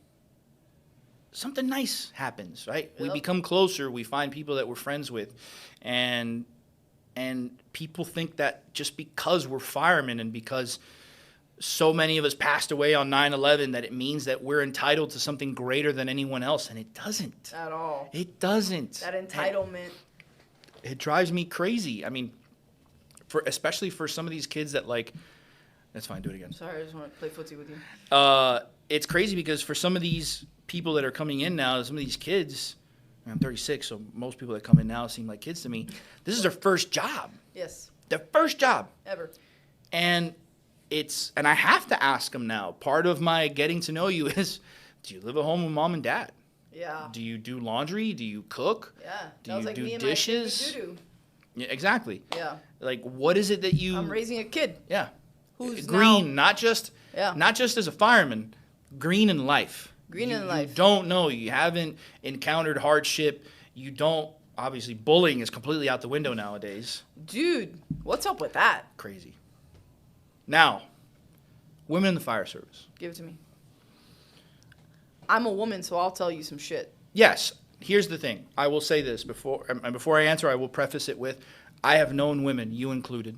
something nice happens, right? We Yep. become closer. We find people that we're friends with. And people think that just because we're firemen and because so many of us passed away on 9/11 that it means that we're entitled to something greater than anyone else. And it doesn't. At all. It doesn't. That entitlement. It drives me crazy. I mean, especially for some of these kids that that's fine, do it again. Sorry, I just want to play footsie with you. It's crazy because for some of these people that are coming in now, some of these kids, I'm 36, so most people that come in now seem like kids to me. This is their first job. Yes. Their first job. Ever. And I have to ask them now. Part of my getting to know you is, do you live at home with mom and dad? Yeah. Do you do laundry? Do you cook? Yeah. Do That was you like do me and dishes? my doo-doo. Yeah, exactly. Yeah. Like, what is it that you? I'm raising a kid. Yeah. Who's green, now- not just as a fireman, green in life. Green in life. You don't know. You haven't encountered hardship. You don't. Obviously, bullying is completely out the window nowadays. Dude, what's up with that? Crazy. Now, women in the fire service. Give it to me. I'm a woman, so I'll tell you some shit. Yes. Here's the thing. I will say this before I answer. I will preface it with, I have known women, you included,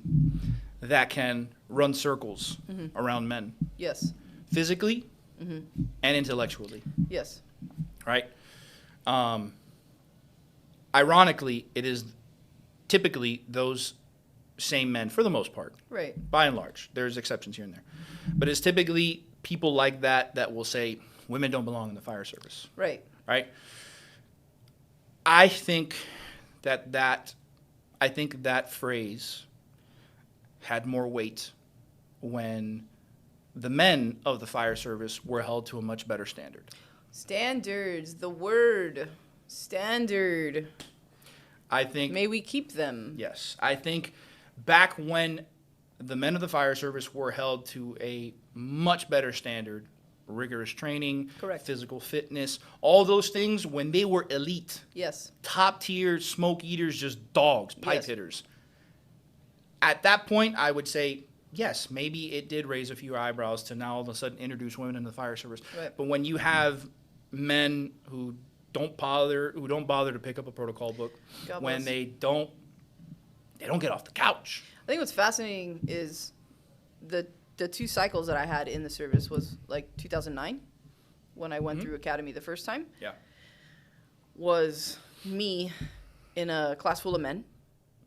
that can run circles around men, Yes. physically and intellectually. Yes. Right? Ironically, it is typically those same men, for the most part, Right. by and large. There's exceptions here and there. But it's typically people like that will say, women don't belong in the fire service. Right. Right? I think that phrase had more weight when the men of the fire service were held to a much better standard. Standards. The word. Standard. I think, May we keep them. yes, I think back when the men of the fire service were held to a much better standard, rigorous training, Correct. physical fitness, all those things, when they were elite, Yes. top tier smoke eaters, just dogs, pipe Yes. hitters. At that point, I would say, yes, maybe it did raise a few eyebrows to now all of a sudden introduce women in the fire service. Right. But when you have men who don't bother to pick up a protocol book, God when bless. they don't get off the couch. I think what's fascinating is the 2 cycles that I had in the service was like 2009 when I went through academy the first time. Yeah. Was me in a class full of men.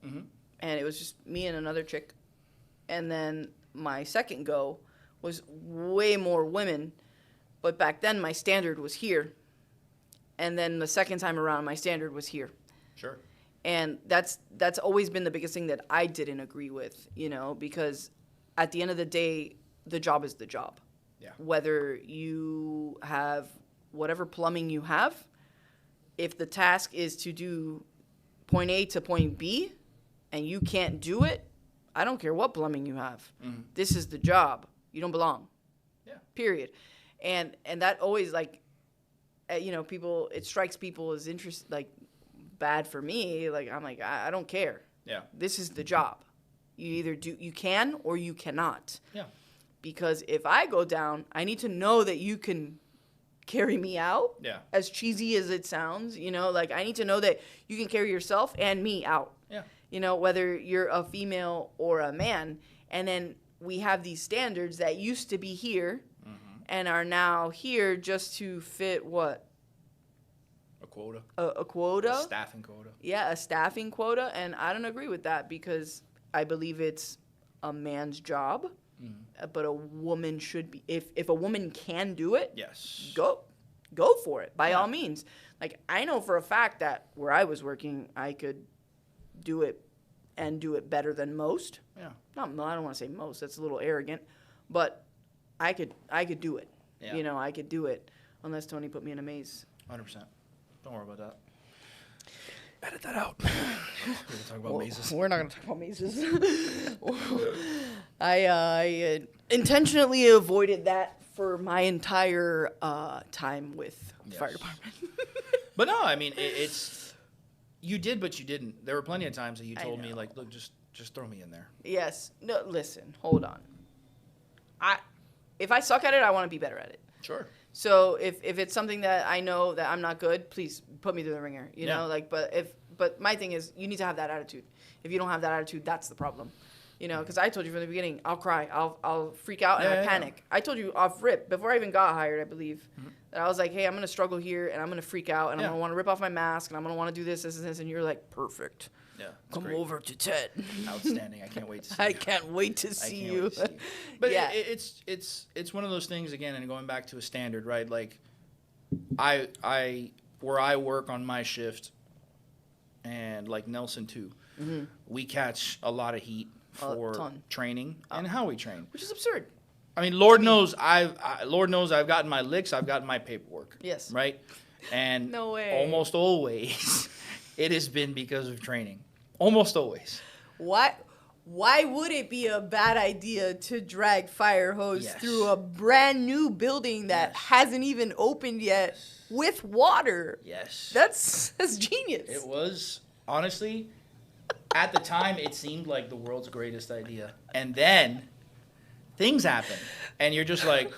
Mhm. And it was just me and another chick. And then my second go was way more women, but back then my standard was here. And then the second time around my standard was here. Sure. And that's always been the biggest thing that I didn't agree with, because at the end of the day, the job is the job. Yeah. Whether you have whatever plumbing you have, if the task is to do point A to point B and you can't do it, I don't care what plumbing you have. This is the job. You don't belong. Yeah. Period. And that always people, it strikes people as bad for me. Like, I'm like, I don't care. Yeah. This is the job. You either you can or you cannot. Yeah. Because if I go down, I need to know that you can carry me out. Yeah. As cheesy as it sounds, you know, like I need to know that you can carry yourself and me out. Yeah. You know, whether you're a female or a man. And then we have these standards that used to be here and are now here just to fit what? A quota. A quota? A staffing quota. Yeah, a staffing quota. And I don't agree with that because I believe it's a man's job. But a woman should be, if a woman can do it, Yes. go for it by all means. Like I know for a fact that where I was working, I could do it and do it better than most. Yeah. I don't want to say most. That's a little arrogant, but I could do it. Yeah. You know, I could do it unless Tony put me in a maze. 100%. Don't worry about that. Edit that out. We're gonna talk about mazes. We're not going to talk about mazes. I intentionally avoided that for my entire time with the fire department. But no, I mean, it's you did, but you didn't. There were plenty of times that you told me, like, look, just throw me in there. Yes. No, listen, hold on. If I suck at it, I want to be better at it. Sure. So if it's something that I know that I'm not good, please put me through the ringer. You know, like, but my thing is, you need to have that attitude. If you don't have that attitude, that's the problem. You know, because I told you from the beginning, I'll cry, I'll freak out, and I panic. I told you off rip before I even got hired, I believe, that I was like, hey, I'm gonna struggle here, and I'm gonna freak out, and I'm gonna want to rip off my mask, and I'm gonna want to do this, and you're like, perfect. Yeah. Come great. over to Ted. Outstanding. I can't wait to see I you. can't wait to see you. But yeah. it's one of those things again, and going back to a standard, right? Like, where I work on my shift, and like Nelson too, we catch a lot of heat for training and how we train, Which is absurd. I mean, Lord knows I've gotten my licks, I've gotten my paperwork. Yes. Right. And No way. almost always, it has been because of training. Almost always. Why would it be a bad idea to drag fire hose through a brand new building that hasn't even opened yet with water? Yes. That's genius. It was, honestly, at the time, it seemed like the world's greatest idea. And then things happen. And you're just like,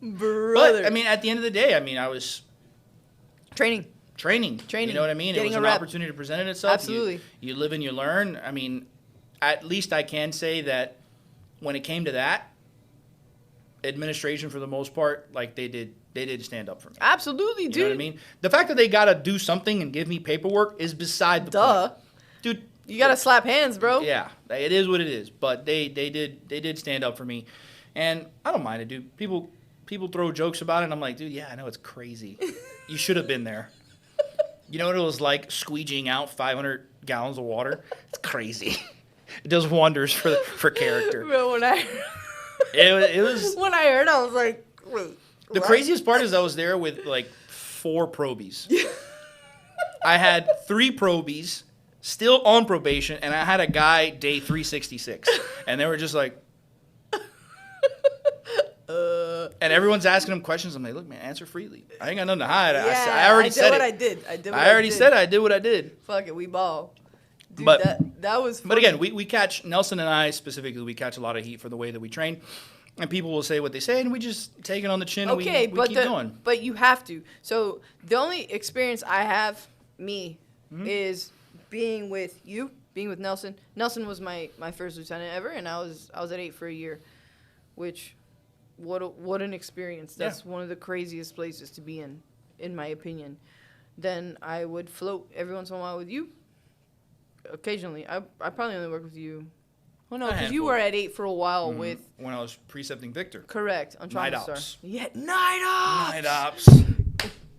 brother. But, I mean, at the end of the day, I mean, I was Training. You know what I mean? Getting it was an opportunity to present itself. Absolutely. You live and you learn. I mean, at least I can say that when it came to that, administration for the most part, like they did stand up for me. Absolutely, dude. You know what I mean? The fact that they got to do something and give me paperwork is beside the point. Dude, you got to slap hands, bro. Yeah, it is what it is. But they did stand up for me. And I don't mind it, dude. People throw jokes about it, and I'm like, dude, yeah, I know it's crazy. You should have been there. You know what it was like squeegeeing out 500 gallons of water? It's crazy. It does wonders for character. Bro, when I It was. when I heard, I was like, wait. The what? craziest part is I was there with like 4 probies. I had 3 probies still on probation, and I had a guy day 366, and they were just like. And everyone's asking him questions. I'm like, look, man, answer freely. I ain't got nothing to hide. I already said it. I did. I already said I did what I did. Fuck it, we ball. Dude, But- that was funny. But again, we catch, Nelson and I specifically, we catch a lot of heat for the way that we train. And people will say what they say, and we just take it on the chin and we keep going. But you have to. So the only experience I have, is being with you, being with Nelson. Nelson was my first lieutenant ever, and I was at 8 for a year, which... What an experience. That's one of the craziest places to be in my opinion. Then I would float every once in a while with you. Occasionally. I probably only work with you. Well, no, because you were at 8 for a while with... When I was precepting Victor. Correct. On Trauma Night Star. ops. Yeah, night ops! Night ops.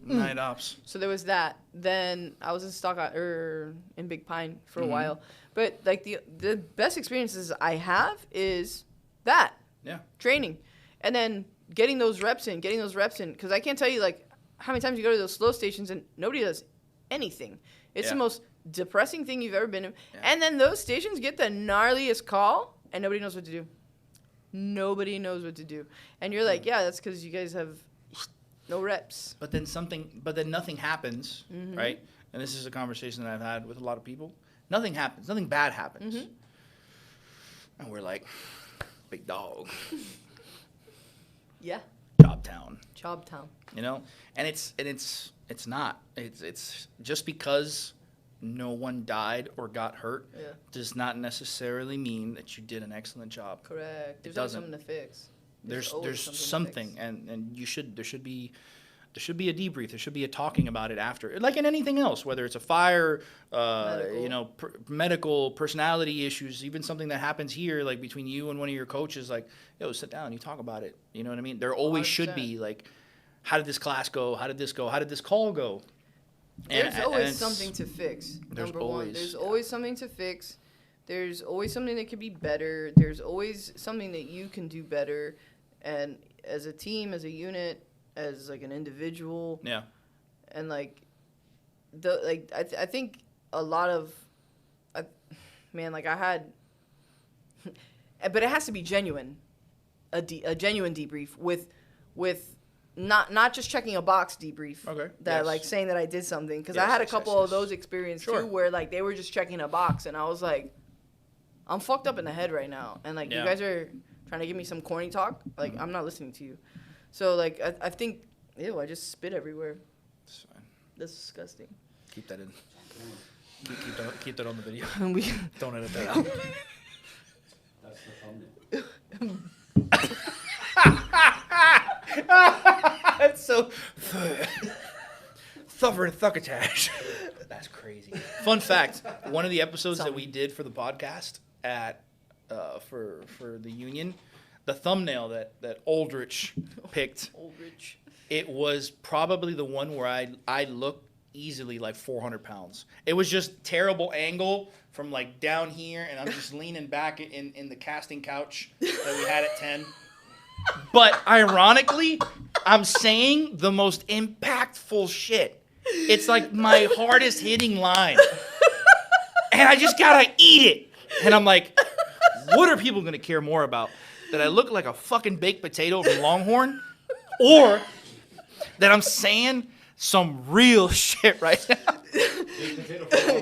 Night ops. So there was that. Then I was in Big Pine for a while. But like the best experiences I have is that. Yeah. Training. And then getting those reps in. Because I can't tell you, like, how many times you go to those slow stations and nobody does anything. It's the most depressing thing you've ever been in. Yeah. And then those stations get the gnarliest call, and nobody knows what to do. Nobody knows what to do. And you're like, yeah, that's because you guys have no reps. But then nothing happens, right? And this is a conversation that I've had with a lot of people. Nothing happens. Nothing bad happens. And we're like, big dog. Yeah. job town. Job town. You know, and it's not. It's just because no one died or got hurt does not necessarily mean that you did an excellent job. Correct. There's doesn't. always something to fix. There's always something to fix. and there should be a debrief. There should be a talking about it after, like in anything else, whether it's a fire, medical, personality issues, even something that happens here, like between you and one of your coaches, like, yo, sit down, you talk about it. You know what I mean? There always 100%. should be, like, how did this class go? How did this go? How did this call go? There's always something to fix. There's Number one, always- there's yeah. always something to fix. There's always something that could be better. There's always something that you can do better. And as a team, as a unit, as like an individual, Yeah. and like I think a lot of I had, but it has to be genuine, a genuine debrief with not just checking a box debrief. Okay. That Yes. like saying that I did something, because Yes, I had a yes, couple yes, of yes. those experiences Sure. too, where like they were just checking a box, and I was like, I'm fucked up in the head right now, and like Yeah. you guys are trying to give me some corny talk, like I'm not listening to you. So like I think, ew, I just spit everywhere. It's fine. That's disgusting. Keep that in. Keep that on the video. We Don't edit that out. That's the thumbnail. That's so thuffer and thuckatash. That's crazy. Fun fact: one of the episodes that we did for the podcast at for the union, the thumbnail that Aldrich picked, Oldrich. it was probably the one where I looked easily like 400 pounds. It was just terrible angle from like down here, and I'm just leaning back in the casting couch that we had at 10. But ironically, I'm saying the most impactful shit. It's like my hardest hitting line. And I just gotta eat it. And I'm like, what are people gonna care more about? That I look like a fucking baked potato from Longhorn? Or that I'm saying some real shit right now?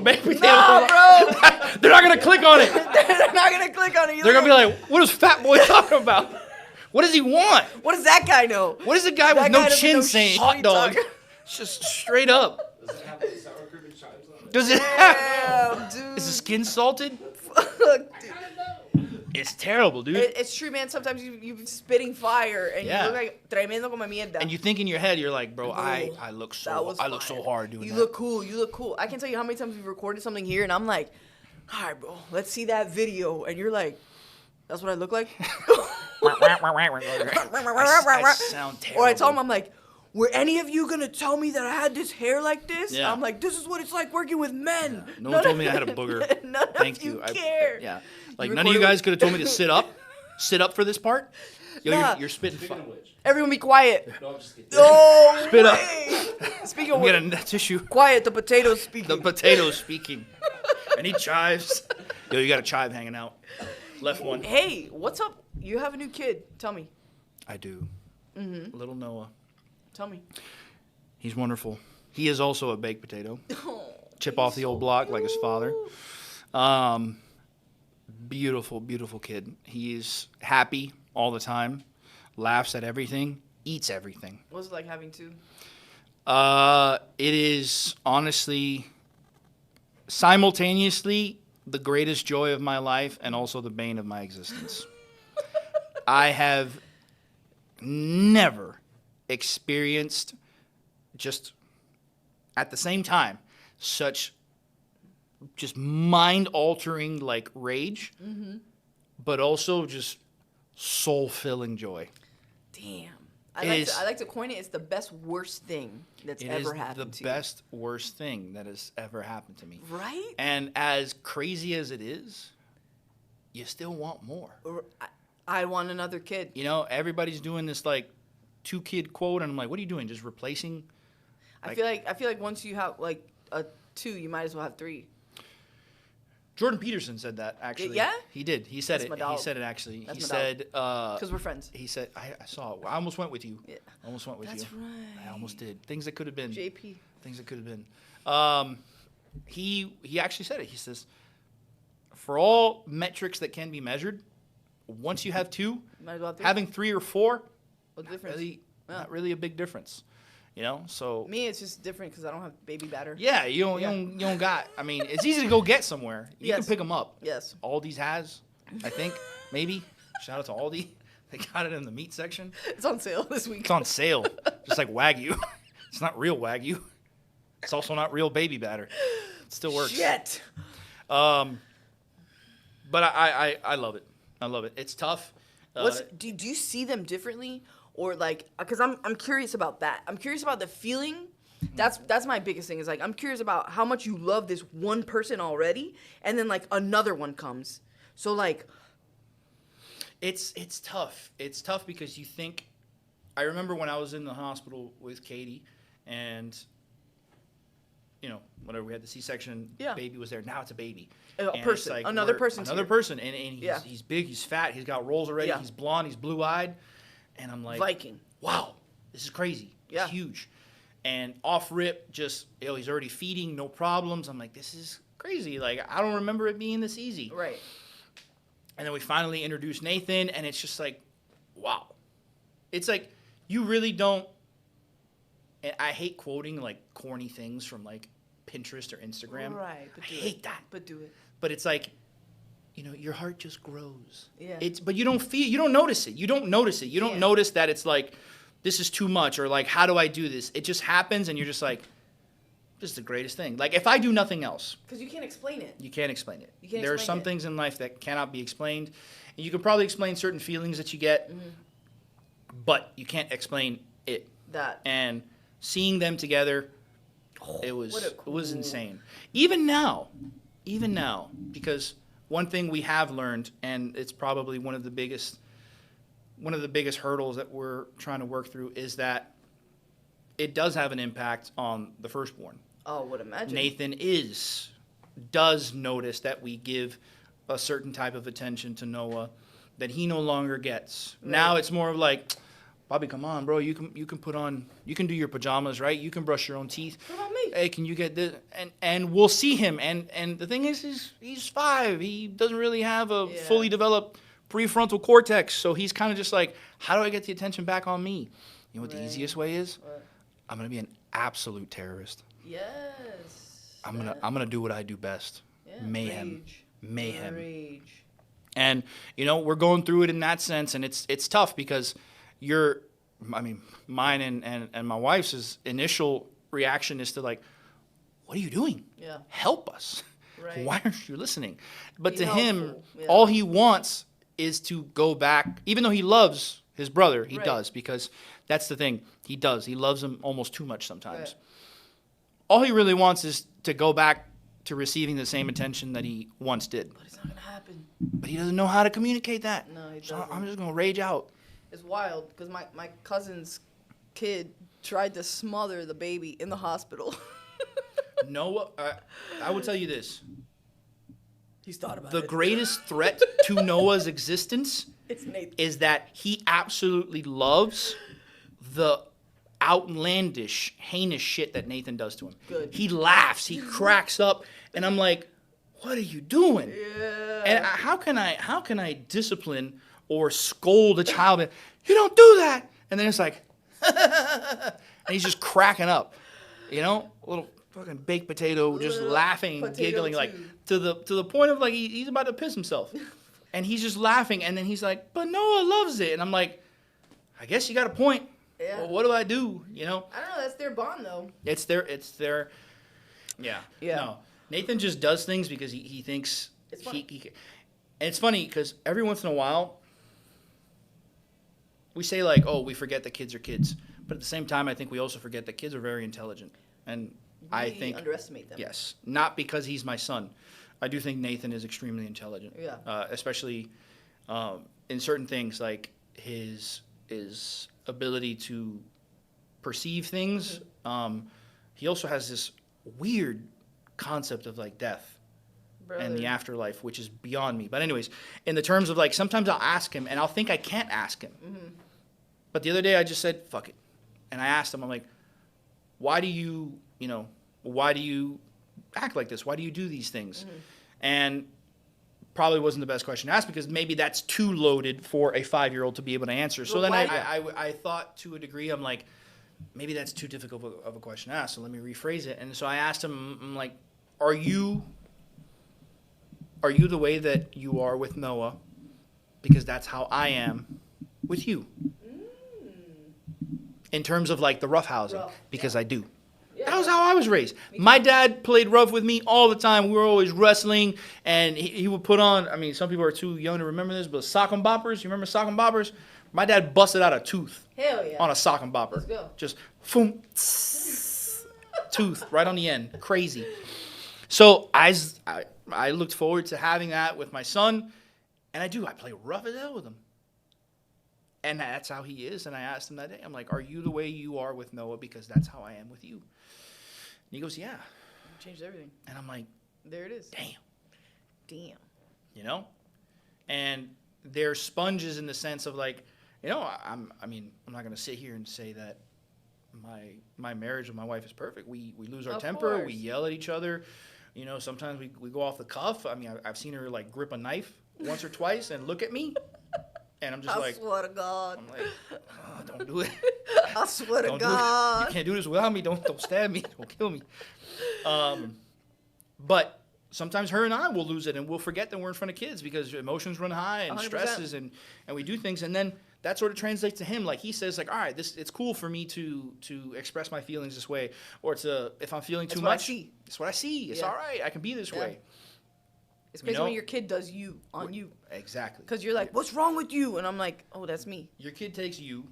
Baked potato. Nah, bro. They're not gonna click on it. They're not gonna click on it. You They're look gonna be like, what is Fat Boy talking about? What does he want? what does that guy know? What is a guy with That no guy doesn't chin know saying shit hot dog? talking. It's just straight up. Does it have like sour cream and chives on it? Does it Damn, dude. Is the skin salted? Fuck, dude. It's terrible, dude. It's true, man. Sometimes you're spitting fire and Yeah. you look like tremendo como mierda. And you think in your head, you're like, bro, Bro, I look so fire. hard doing You that. look cool. You look cool. I can tell you how many times we've recorded something here, and I'm like, all right, bro, let's see that video. And you're like, that's what I look like? I sound terrible. Or I tell him, I'm like, were any of you going to tell me that I had this hair like this? Yeah. I'm like, this is what it's like working with men. No one told me I had a booger. None Thank of you you. care. Yeah. Like, You none of you recorded guys could have told me to sit up. Sit up for this part. Yo, Nah. you're spitting Speaking fire. of which, Everyone be quiet. no, I'm just kidding. Oh, Spit up. wait. Speaking of I'm which, getting a tissue. quiet, the potato's speaking. The potato's speaking. And he chives. Yo, you got a chive hanging out. Left one. Hey, what's up? You have a new kid. Tell me. I do. Mm-hmm. Little Noah. Tell me. He's wonderful. He is also a baked potato. Oh, Chip off the old block like his father. Beautiful, beautiful kid. He's happy all the time. Laughs at everything. Eats everything. what's it like having two? It is honestly simultaneously the greatest joy of my life and also the bane of my existence. I have never experienced just at the same time such just mind-altering like rage, but also just soul-filling joy. Damn. It is- I like to coin it. It's the best worst thing that's It is ever happened the to best worst thing that has ever happened to me. you. Right? And as crazy as it is, you still want more. I want another kid. You know, everybody's doing this like 2-kid quote, and I'm like, what are you doing? Just replacing? I feel like once you have like a 2, you might as well have 3. Jordan Peterson said that actually. Yeah? He did. He said That's it. my He dog. said it actually. That's He my said. Because we're friends. He said. I saw it. I almost went with you. Yeah. I almost went with That's you. right. I almost did. Things that could have been. JP. Things that could have been. He actually said it. He says, for all metrics that can be measured, once you have 2, Might as well have 3. having 3 or 4, What's the difference? really, Not really a big difference, you know. So Me, it's just different because I don't have baby batter. yeah, you don't got. I mean, it's easy to go get somewhere. You can Yes. pick them up. Yes. Aldi's has, I think, maybe. Shout out to Aldi. They got it in the meat section. It's on sale this week. It's on sale, just like Wagyu. It's not real Wagyu. It's also not real baby batter. It still works. Shit. But I love it. I love it. It's tough. Do you see them differently, or like? Because I'm curious about that. I'm curious about the feeling. That's my biggest thing. Is like I'm curious about how much you love this one person already, and then like another one comes. So like, it's tough. It's tough because you think. I remember when I was in the hospital with Katie, and whenever we had the C-section, Yeah. baby was there. Now it's a baby. A And person. it's Another person's Another here. person. And he's, Yeah. he's big, he's fat, he's got rolls already, Yeah. he's blonde, he's blue-eyed. And I'm like, Viking. wow, this is crazy. Yeah. It's huge. And off rip, just, he's already feeding, no problems. I'm like, this is crazy. Like, I don't remember it being this easy. Right. And then we finally introduced Nathan, and it's just like, wow. It's like, you really don't, and I hate quoting, like, corny things from, like, Pinterest or Instagram. Right. I hate that. But do it. But it's like, your heart just grows. Yeah. But you don't notice it. You don't notice it. You don't Yeah. notice that it's like, this is too much, or like, how do I do this? It just happens, and you're just like, this is the greatest thing. Like, if I do nothing else, Because you can't explain it. you can't explain it. You can't There are explain some it. things in life that cannot be explained. And you can probably explain certain feelings that you get, but you can't explain it. That. And seeing them together, it what a was cool- insane. Even now, because one thing we have learned, and it's probably one of the biggest hurdles that we're trying to work through, is that it does have an impact on the firstborn. Oh, would imagine. Nathan does notice that we give a certain type of attention to Noah that he no longer gets. Right. Now it's more of like, Bobby, come on, bro. You can do your pajamas, right? You can brush your own teeth. What about me? Hey, can you get this? And we'll see him. And the thing is he's 5. He doesn't really have a Yeah. fully developed prefrontal cortex. So he's kind of just like, how do I get the attention back on me? You know what the Right. easiest way is? What? I'm gonna be an absolute terrorist. Yes. I'm gonna do what I do best. Yeah, Mayhem. Rage. Mayhem. Rage. And we're going through it in that sense, and it's tough because mine and my wife's initial reaction is to like, what are you doing? Yeah. Help us. Right. Why aren't you listening? But Be to him, helpful. Yeah. all he wants is to go back, even though he loves his brother, he Right. does, because that's the thing. He does. He loves him almost too much sometimes. Right. All he really wants is to go back to receiving the same attention that he once did. But it's not gonna happen. But he doesn't know how to communicate that. No, he So doesn't. I'm just going to rage out. It's wild because my cousin's kid tried to smother the baby in the hospital. Noah, I will tell you this. He's thought about The it. greatest threat to Noah's existence It's Nathan. is that he absolutely loves the outlandish, heinous shit that Nathan does to him. Good. He laughs, he cracks up, and I'm like, what are you doing? Yeah. And how can I discipline or scold a child? You don't do that. And then it's like, and he's just cracking up, a little fucking baked potato, just Little laughing and potato giggling, like too. to the point of like he's about to piss himself, and he's just laughing. And then he's like, but Noah loves it, and I'm like, I guess you got a point. Yeah. Well, what do I do? I don't know. That's their bond, though. It's their, yeah. Yeah. No, Nathan just does things because he thinks It's funny. and it's funny because every once in a while we say like, oh, we forget that kids are kids, but at the same time, I think we also forget that kids are very intelligent, and I We think underestimate them. yes, not because he's my son. I do think Nathan is extremely intelligent. Yeah. Especially in certain things like his ability to perceive things. He also has this weird concept of like death and the Brother. afterlife, which is beyond me. But anyways, in the terms of like, sometimes I'll ask him and I'll think I can't ask him. But the other day I just said, fuck it. And I asked him, I'm like, why do you act like this? Why do you do these things? And probably wasn't the best question to ask because maybe that's too loaded for a 5-year-old to be able to answer. So then I thought to a degree, I'm like, maybe that's too difficult of a question to ask. So let me rephrase it. And so I asked him, I'm like, are you the way that you are with Noah? Because that's how I am with you. In terms of like the roughhousing, because I do. That was how I was raised. My dad played rough with me all the time. We were always wrestling, and he would put on, I mean, some people are too young to remember this, but sock and boppers. You remember sock and boppers? My dad busted out a tooth on a sock and bopper. Let's go. Just, boom, tooth right on the end. Crazy. So I looked forward to having that with my son, and I do. I play rough as hell with him. And that's how he is. And I asked him that day, I'm like, are you the way you are with Noah? Because that's how I am with you. And he goes, yeah. Changed everything. And I'm like, there it is. Damn. You know? And they're sponges in the sense of like, you know, I'm not going to sit here and say that my marriage with my wife is perfect. We lose our temper. Course. We yell at each other. You know, sometimes we go off the cuff. I mean, I've seen her like grip a knife once or twice and look at me. And I'm just I swear to God. I'm like, oh, don't do it. I swear to Don't God. You can't do this without me. Don't stab me. Don't kill me. But sometimes her and I will lose it, and we'll forget that we're in front of kids because emotions run high and 100%. stresses, and we do things, and then that sort of translates to him. Like he says, like, all right, it's cool for me to express my feelings this way, or if I'm feeling too much, it's what I see. It's all right. I can be this way. It's crazy when your kid does you on you. Exactly. Because you're like, what's wrong with you? And I'm like, oh, that's me. Your kid takes you,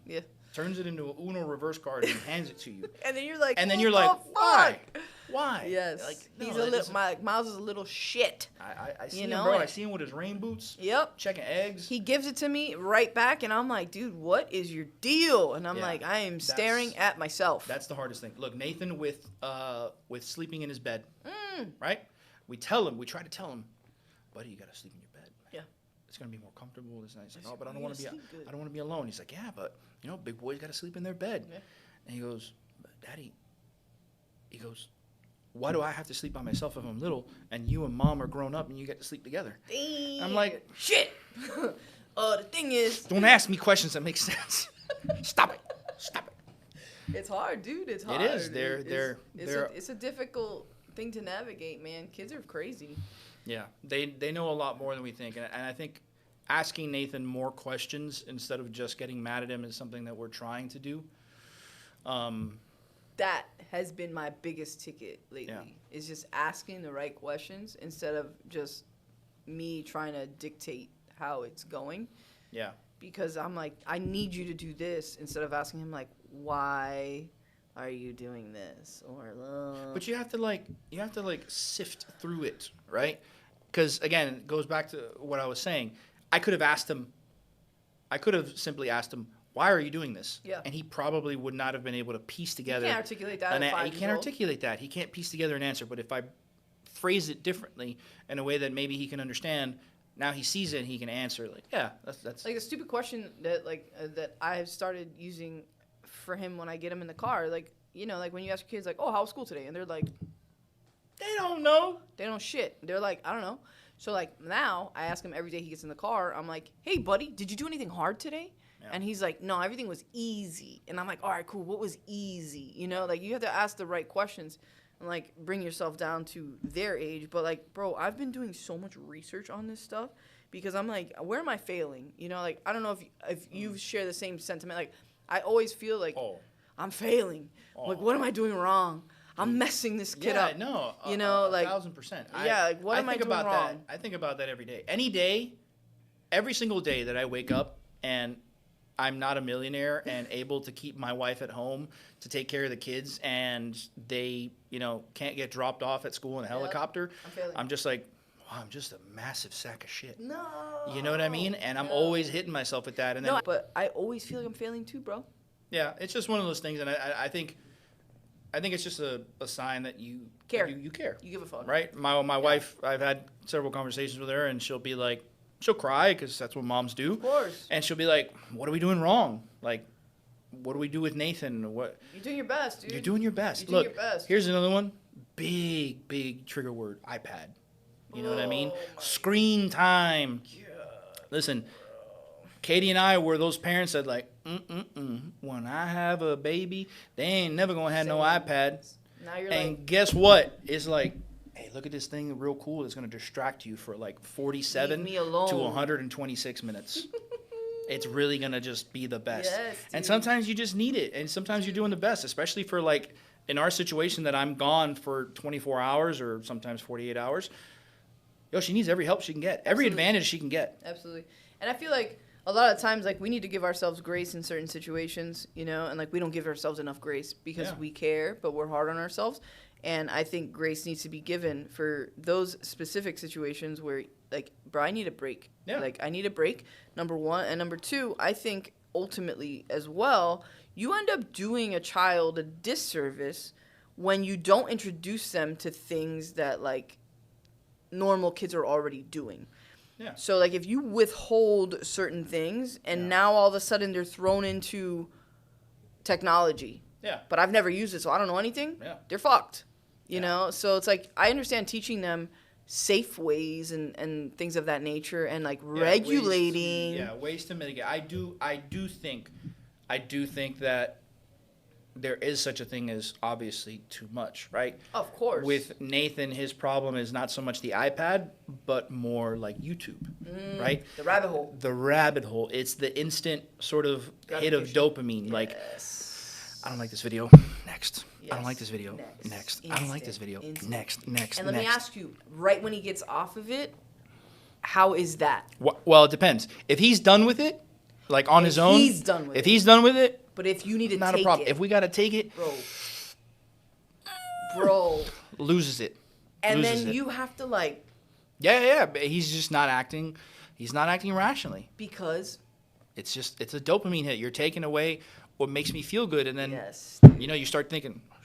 turns it into a Uno reverse card and hands it to you. And then you're like, why? Why? Yes. Like, he's a little. Miles is a little shit. I see him, bro. I see him with his rain boots. Yep. Checking eggs. He gives it to me right back, and I'm like, dude, what is your deal? And I'm like, I am staring at myself. That's the hardest thing. Look, Nathan with sleeping in his bed, right? We try to tell him, buddy, you gotta sleep in your bed. Yeah. It's gonna be more comfortable. This night. He's like, oh, but I don't want to be alone. He's like, yeah, but you know, big boys gotta sleep in their bed. Yeah. And he goes, but Daddy. He goes, why do I have to sleep by myself if I'm little and you and Mom are grown up and you get to sleep together? Damn. I'm like, shit. The thing is, don't ask me questions that make sense. Stop it. It's hard, dude. It's hard. It is. It's a difficult thing to navigate, man. Kids are crazy. Yeah, they know a lot more than we think, and I think asking Nathan more questions instead of just getting mad at him is something that we're trying to do. That has been my biggest ticket lately. Is just asking the right questions instead of just me trying to dictate how it's going. Yeah. Because I'm like, I need you to do this instead of asking him like, why are you doing this? Or but you have to sift through it, right? Because again, it goes back to what I was saying. I could have simply asked him, why are you doing this? Yeah. And he probably would not have been able to piece together. He can't articulate that. He can't articulate that. He can't piece together an answer. But if I phrase it differently in a way that maybe he can understand, now he sees it and he can answer. Like, yeah, that's like a stupid question that that I have started using for him when I get him in the car. Like, you know, like when you ask your kids, like, oh, how was school today? And they're like, they don't know. They don't shit. They're like, I don't know. So like now I ask him every day he gets in the car. I'm like, hey, buddy, did you do anything hard today? Yeah. And he's like, no, everything was easy. And I'm like, all right, cool. What was easy? You know, like you have to ask the right questions and like bring yourself down to their age. But like, bro, I've been doing so much research on this stuff because I'm like, where am I failing? You know, like I don't know if you share the same sentiment. Like I always feel like I'm failing. Like what am I doing wrong? I'm messing this kid up. Yeah, no, you know, like 1,000%. Yeah, like what am I doing wrong? I think about that every day. Any day, every single day that I wake up and I'm not a millionaire and able to keep my wife at home to take care of the kids and they, you know, can't get dropped off at school in a helicopter. I'm just like, wow, I'm just a massive sack of shit. No. You know what I mean? And I'm always hitting myself with that. And then, but I always feel like I'm failing too, bro. Yeah, it's just one of those things. And I think it's just a sign that you care. You care. You give a fuck. Right? My wife, I've had several conversations with her and she'll be like, she'll cry because that's what moms do. Of course. And she'll be like, what are we doing wrong? Like, what do we do with Nathan? What? You're doing your best, dude. You're doing your best. You're doing your best. Here's another one. Big trigger word, iPad. You know what I mean? Oh, Screen time. Listen, Katie and I were those parents that like, when I have a baby, they ain't never gonna have no Same. iPad. Now you're And like, guess what? It's like, hey, look at this thing real cool. It's gonna distract you for like 47 Leave me alone. to 126 minutes. It's really gonna just be the best. Yes, and dude. sometimes you just need it, and sometimes you're doing the best, especially for like in our situation that I'm gone for 24 hours or sometimes 48 hours. Yo, she needs every help she can get, every Absolutely. advantage she can get. absolutely. And I feel like a lot of times, like, we need to give ourselves grace in certain situations, you know, and like we don't give ourselves enough grace because Yeah. we care, but we're hard on ourselves. And I think grace needs to be given for those specific situations where, like, bro, I need a break. Yeah. Like, I need a break, number one. And number two, I think ultimately as well, you end up doing a child a disservice when you don't introduce them to things that, like, normal kids are already doing. Yeah. So, like, if you withhold certain things and Yeah. now all of a sudden they're thrown into technology, Yeah. but I've never used it, so I don't know anything, Yeah. they're fucked. You Yeah. know? So it's like, I understand teaching them safe ways and things of that nature and, like, regulating. Ways to mitigate. I do think that there is such a thing as obviously too much, right? Of course. With Nathan, his problem is not so much the iPad, but more like YouTube, right? The rabbit hole. The rabbit hole. It's the instant sort of hit of dopamine. Like, Yes. I don't like this video. Next. I don't Yes. like this video. Next. I don't like this video. Instant. Next. And let me next. ask you, right when he gets off of it, how is that? Well, it depends. If he's done with it, like on If his own. he's done with if it. he's done with it, But if you need to not take a problem. it, If we gotta take it, bro, loses it. and Loses then it. you have to, like, Yeah. But he's just not acting. He's not acting rationally. because It's a dopamine hit. You're taking away what makes me feel good, and then yes, you start thinking. Oh,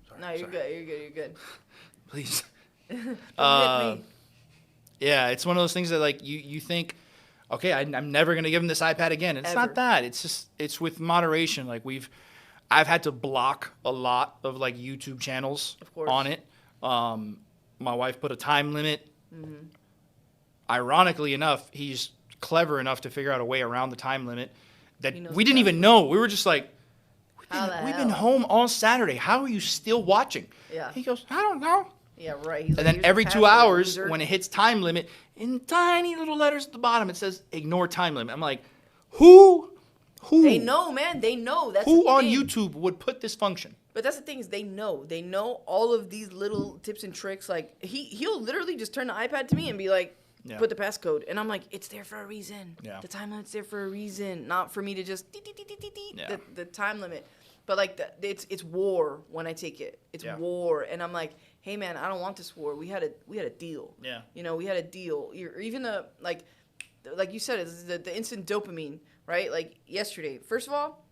sorry, no, you're sorry. good, you're good. Please. Don't hit me. Yeah, it's one of those things that like you think, okay, I'm never gonna give him this iPad again. It's Ever. not that. It's with moderation. Like I've had to block a lot of like YouTube channels Of course. on it. My wife put a time limit. Mm-hmm. Ironically enough, he's clever enough to figure out a way around the time limit that He knows we the didn't even know. We were just like, How the we've been hell? home all Saturday. How are you still watching? Yeah. He goes, I don't know. Yeah, right. He's And like, then "Here's the every 2 password, hours, loser." when it hits time limit, in tiny little letters at the bottom, it says "ignore time limit." I'm like, who, They know, man. They know. That's who the on thing. YouTube would put this function? But that's the thing is they know. They know all of these little tips and tricks. Like he'll literally just turn the iPad to me and be like, Yeah. put the passcode, and I'm like, it's there for a reason. Yeah. The time limit's there for a reason, not for me to just Yeah. the time limit. But like it's war when I take it. It's Yeah. war, and I'm like, hey man, I don't want this war. We had a deal. Yeah. You know, we had a deal. Even the like you said, it's the instant dopamine, right? Like yesterday. First of all,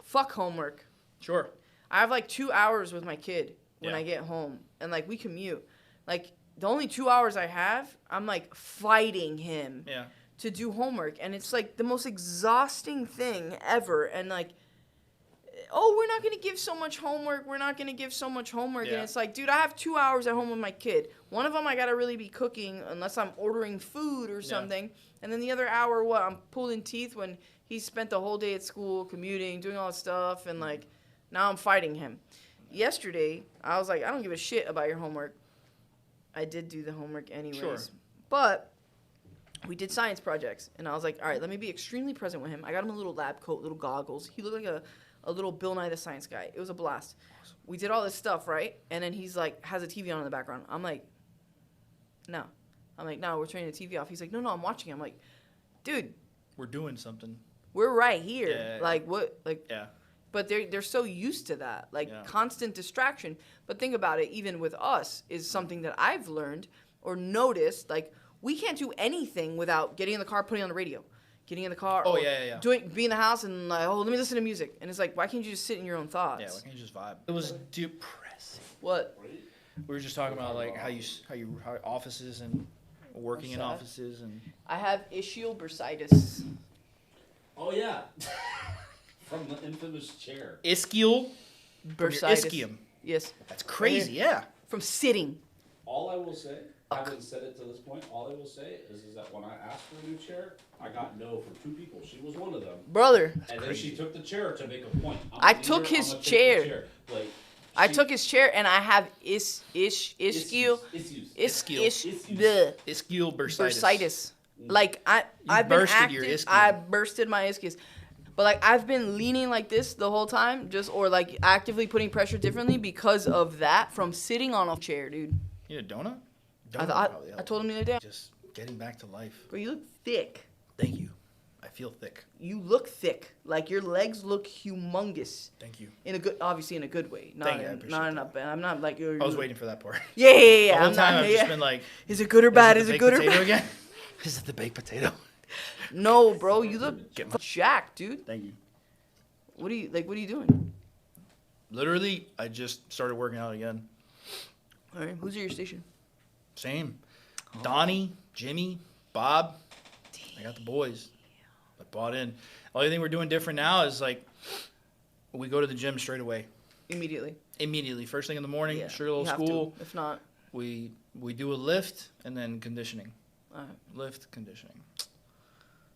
fuck homework. Sure. I have like 2 hours with my kid when Yeah. I get home, and like we commute. Like the only 2 hours I have, I'm like fighting him Yeah. to do homework, and it's like the most exhausting thing ever. And like, oh, we're not gonna give so much homework. We're not gonna give so much homework, Yeah. and it's like, dude, I have 2 hours at home with my kid. One of them I gotta really be cooking unless I'm ordering food or something, and then the other hour, what? I'm pulling teeth when he spent the whole day at school commuting, doing all this stuff, and like. Now I'm fighting him. Yesterday, I was like, I don't give a shit about your homework. I did do the homework anyways. Sure. But we did science projects. And I was like, all right, let me be extremely present with him. I got him a little lab coat, little goggles. He looked like a little Bill Nye the Science Guy. It was a blast. We did all this stuff, right? And then he's like, has a TV on in the background. I'm like, no. I'm like, no, we're turning the TV off. He's like, no, I'm watching it. I'm like, dude, We're doing something. we're right here. Yeah. Like, what? Like, Yeah. but they're so used to that, like Yeah. constant distraction. But think about it, even with us, is something that I've learned or noticed. Like we can't do anything without getting in the car, putting on the radio, getting in the car. Oh, or yeah. be in the house and like, oh, let me listen to music. And it's like, why can't you just sit in your own thoughts? Yeah. Why can't you just vibe? It was depressing. What? We were just talking about like how offices and working in What's that? offices and I have ischial bursitis. Oh yeah. From the infamous chair. ischial Bursitis. ischium. Yes. That's crazy. Yeah. From sitting. All I will say, having said it to this point, all I will say is that when I asked for a new chair, I got no from 2 people. She was one of them. Brother, And then she took the chair to make a point. I took his chair. Like, I took his chair and I have ischial bursitis. Like I've been active. I bursted my ischius. But like I've been leaning like this the whole time, or like actively putting pressure differently because of that from sitting on a chair, dude. You need a donut? I told him the other day. Just getting back to life. Bro, you look thick. Thank you. I feel thick. You look thick. Like your legs look humongous. Thank you. Obviously in a good way. Thank you. I appreciate that. I'm not like you're. I was waiting for that part. Yeah. The whole time I've just been like, is it good or bad? Is it good or bad? Again? Is it the baked potato? No, bro. You look jacked, dude. Thank you. What are you doing? Literally, I just started working out again. All right. Who's at your station? Same. Donnie, Jimmy, Bob. I got the boys. I bought in. The only thing we're doing different now is like we go to the gym straight away. Immediately. First thing in the morning, Yeah, straight little you have school. to. If not, We do a lift and then conditioning. all right. Lift, conditioning.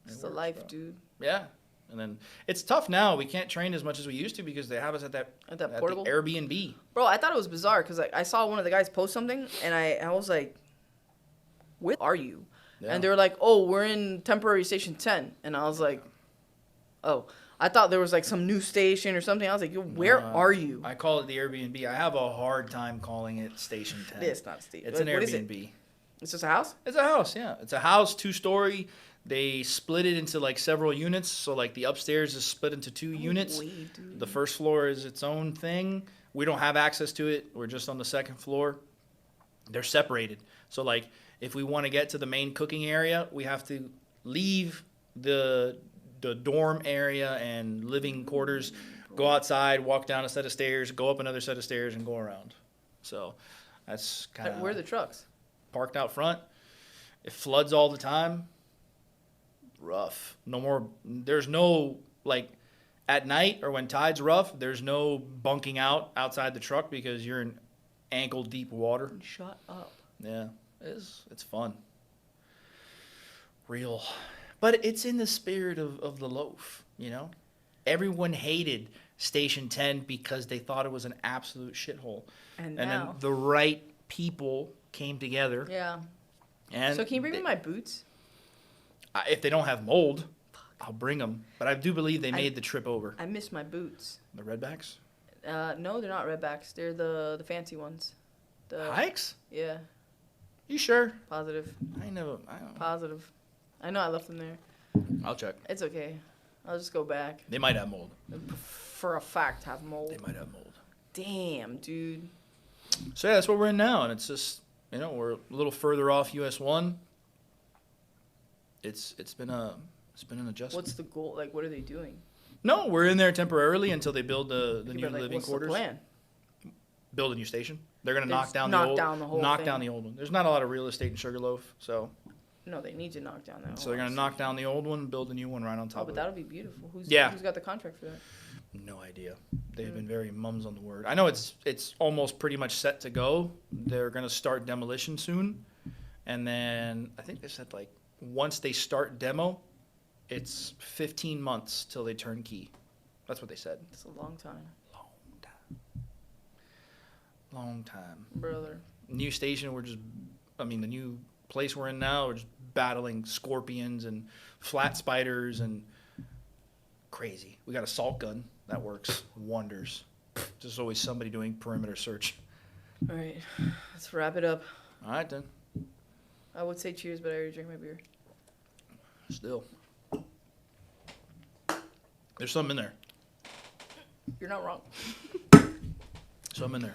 It's It the works, life, bro. dude. Yeah. And then it's tough now. We can't train as much as we used to because they have us at that portable the Airbnb. Bro, I thought it was bizarre because like I saw one of the guys post something and I was like, "Where are you?" Yeah. And they were like, "Oh, we're in temporary station 10," and I was like, "Oh." I thought there was like some new station or something. I was like, "Yo, where are you?" I call it the Airbnb. I have a hard time calling it Station 10. It's not station. It's an What is Airbnb. It's just a house. It's a house, yeah. It's a house, 2-story. They split it into like several units. So like the upstairs is split into 2 units. Way, dude. The first floor is its own thing. We don't have access to it. We're just on the second floor. They're separated. So like if we want to get to the main cooking area, we have to leave the dorm area and living quarters, go outside, walk down a set of stairs, go up another set of stairs, and go around. So that's kind of Where are the trucks? parked out front. It floods all the time. Rough. No more. There's no like at night or when tide's rough. There's no bunking out outside the truck because you're in ankle deep water. Shut up. Yeah, it's fun. Real. But it's in the spirit of the loaf, you know? Everyone hated Station 10 because they thought it was an absolute shithole. And then now. the right people came together. Yeah. And So can you bring me my boots? if they don't have mold, I'll bring them. But I do believe they made the trip over. I miss my boots. The Redbacks? No, they're not redbacks. They're the fancy ones. The Hikes? Yeah, You sure? positive. I don't know. Positive. I know I left them there. I'll check. It's okay. I'll just go back. They might have mold. For a fact, have mold. They might have mold. Damn, dude. So yeah, that's what we're in now, and it's just we're a little further off US 1. It's been an adjustment. What's the goal? Like, what are they doing? No, we're in there temporarily until they build the Yeah, new but, like, living what's quarters. The plan? Build a new station. They're gonna They knock just down knock the old down the whole knock thing. down the old one. There's not a lot of real estate in Sugarloaf, so No, they need to knock down that. so they're gonna knock down the old one, build a new one right on top Oh, but of it. that'll be beautiful. Who's got the contract for that? No idea. They've been very mums on the word. I know it's almost pretty much set to go. They're gonna start demolition soon, and then I think they said like once they start demo, it's 15 months till they turn key. That's what they said. It's a long time, Long time. brother. New station. The new place we're in now. We're just battling scorpions and flat spiders and crazy. We got a salt gun that works wonders. There's always somebody doing perimeter search. All right, let's wrap it up. All right then. I would say cheers, but I already drank my beer. Still. There's some in there. You're not wrong. Some in there.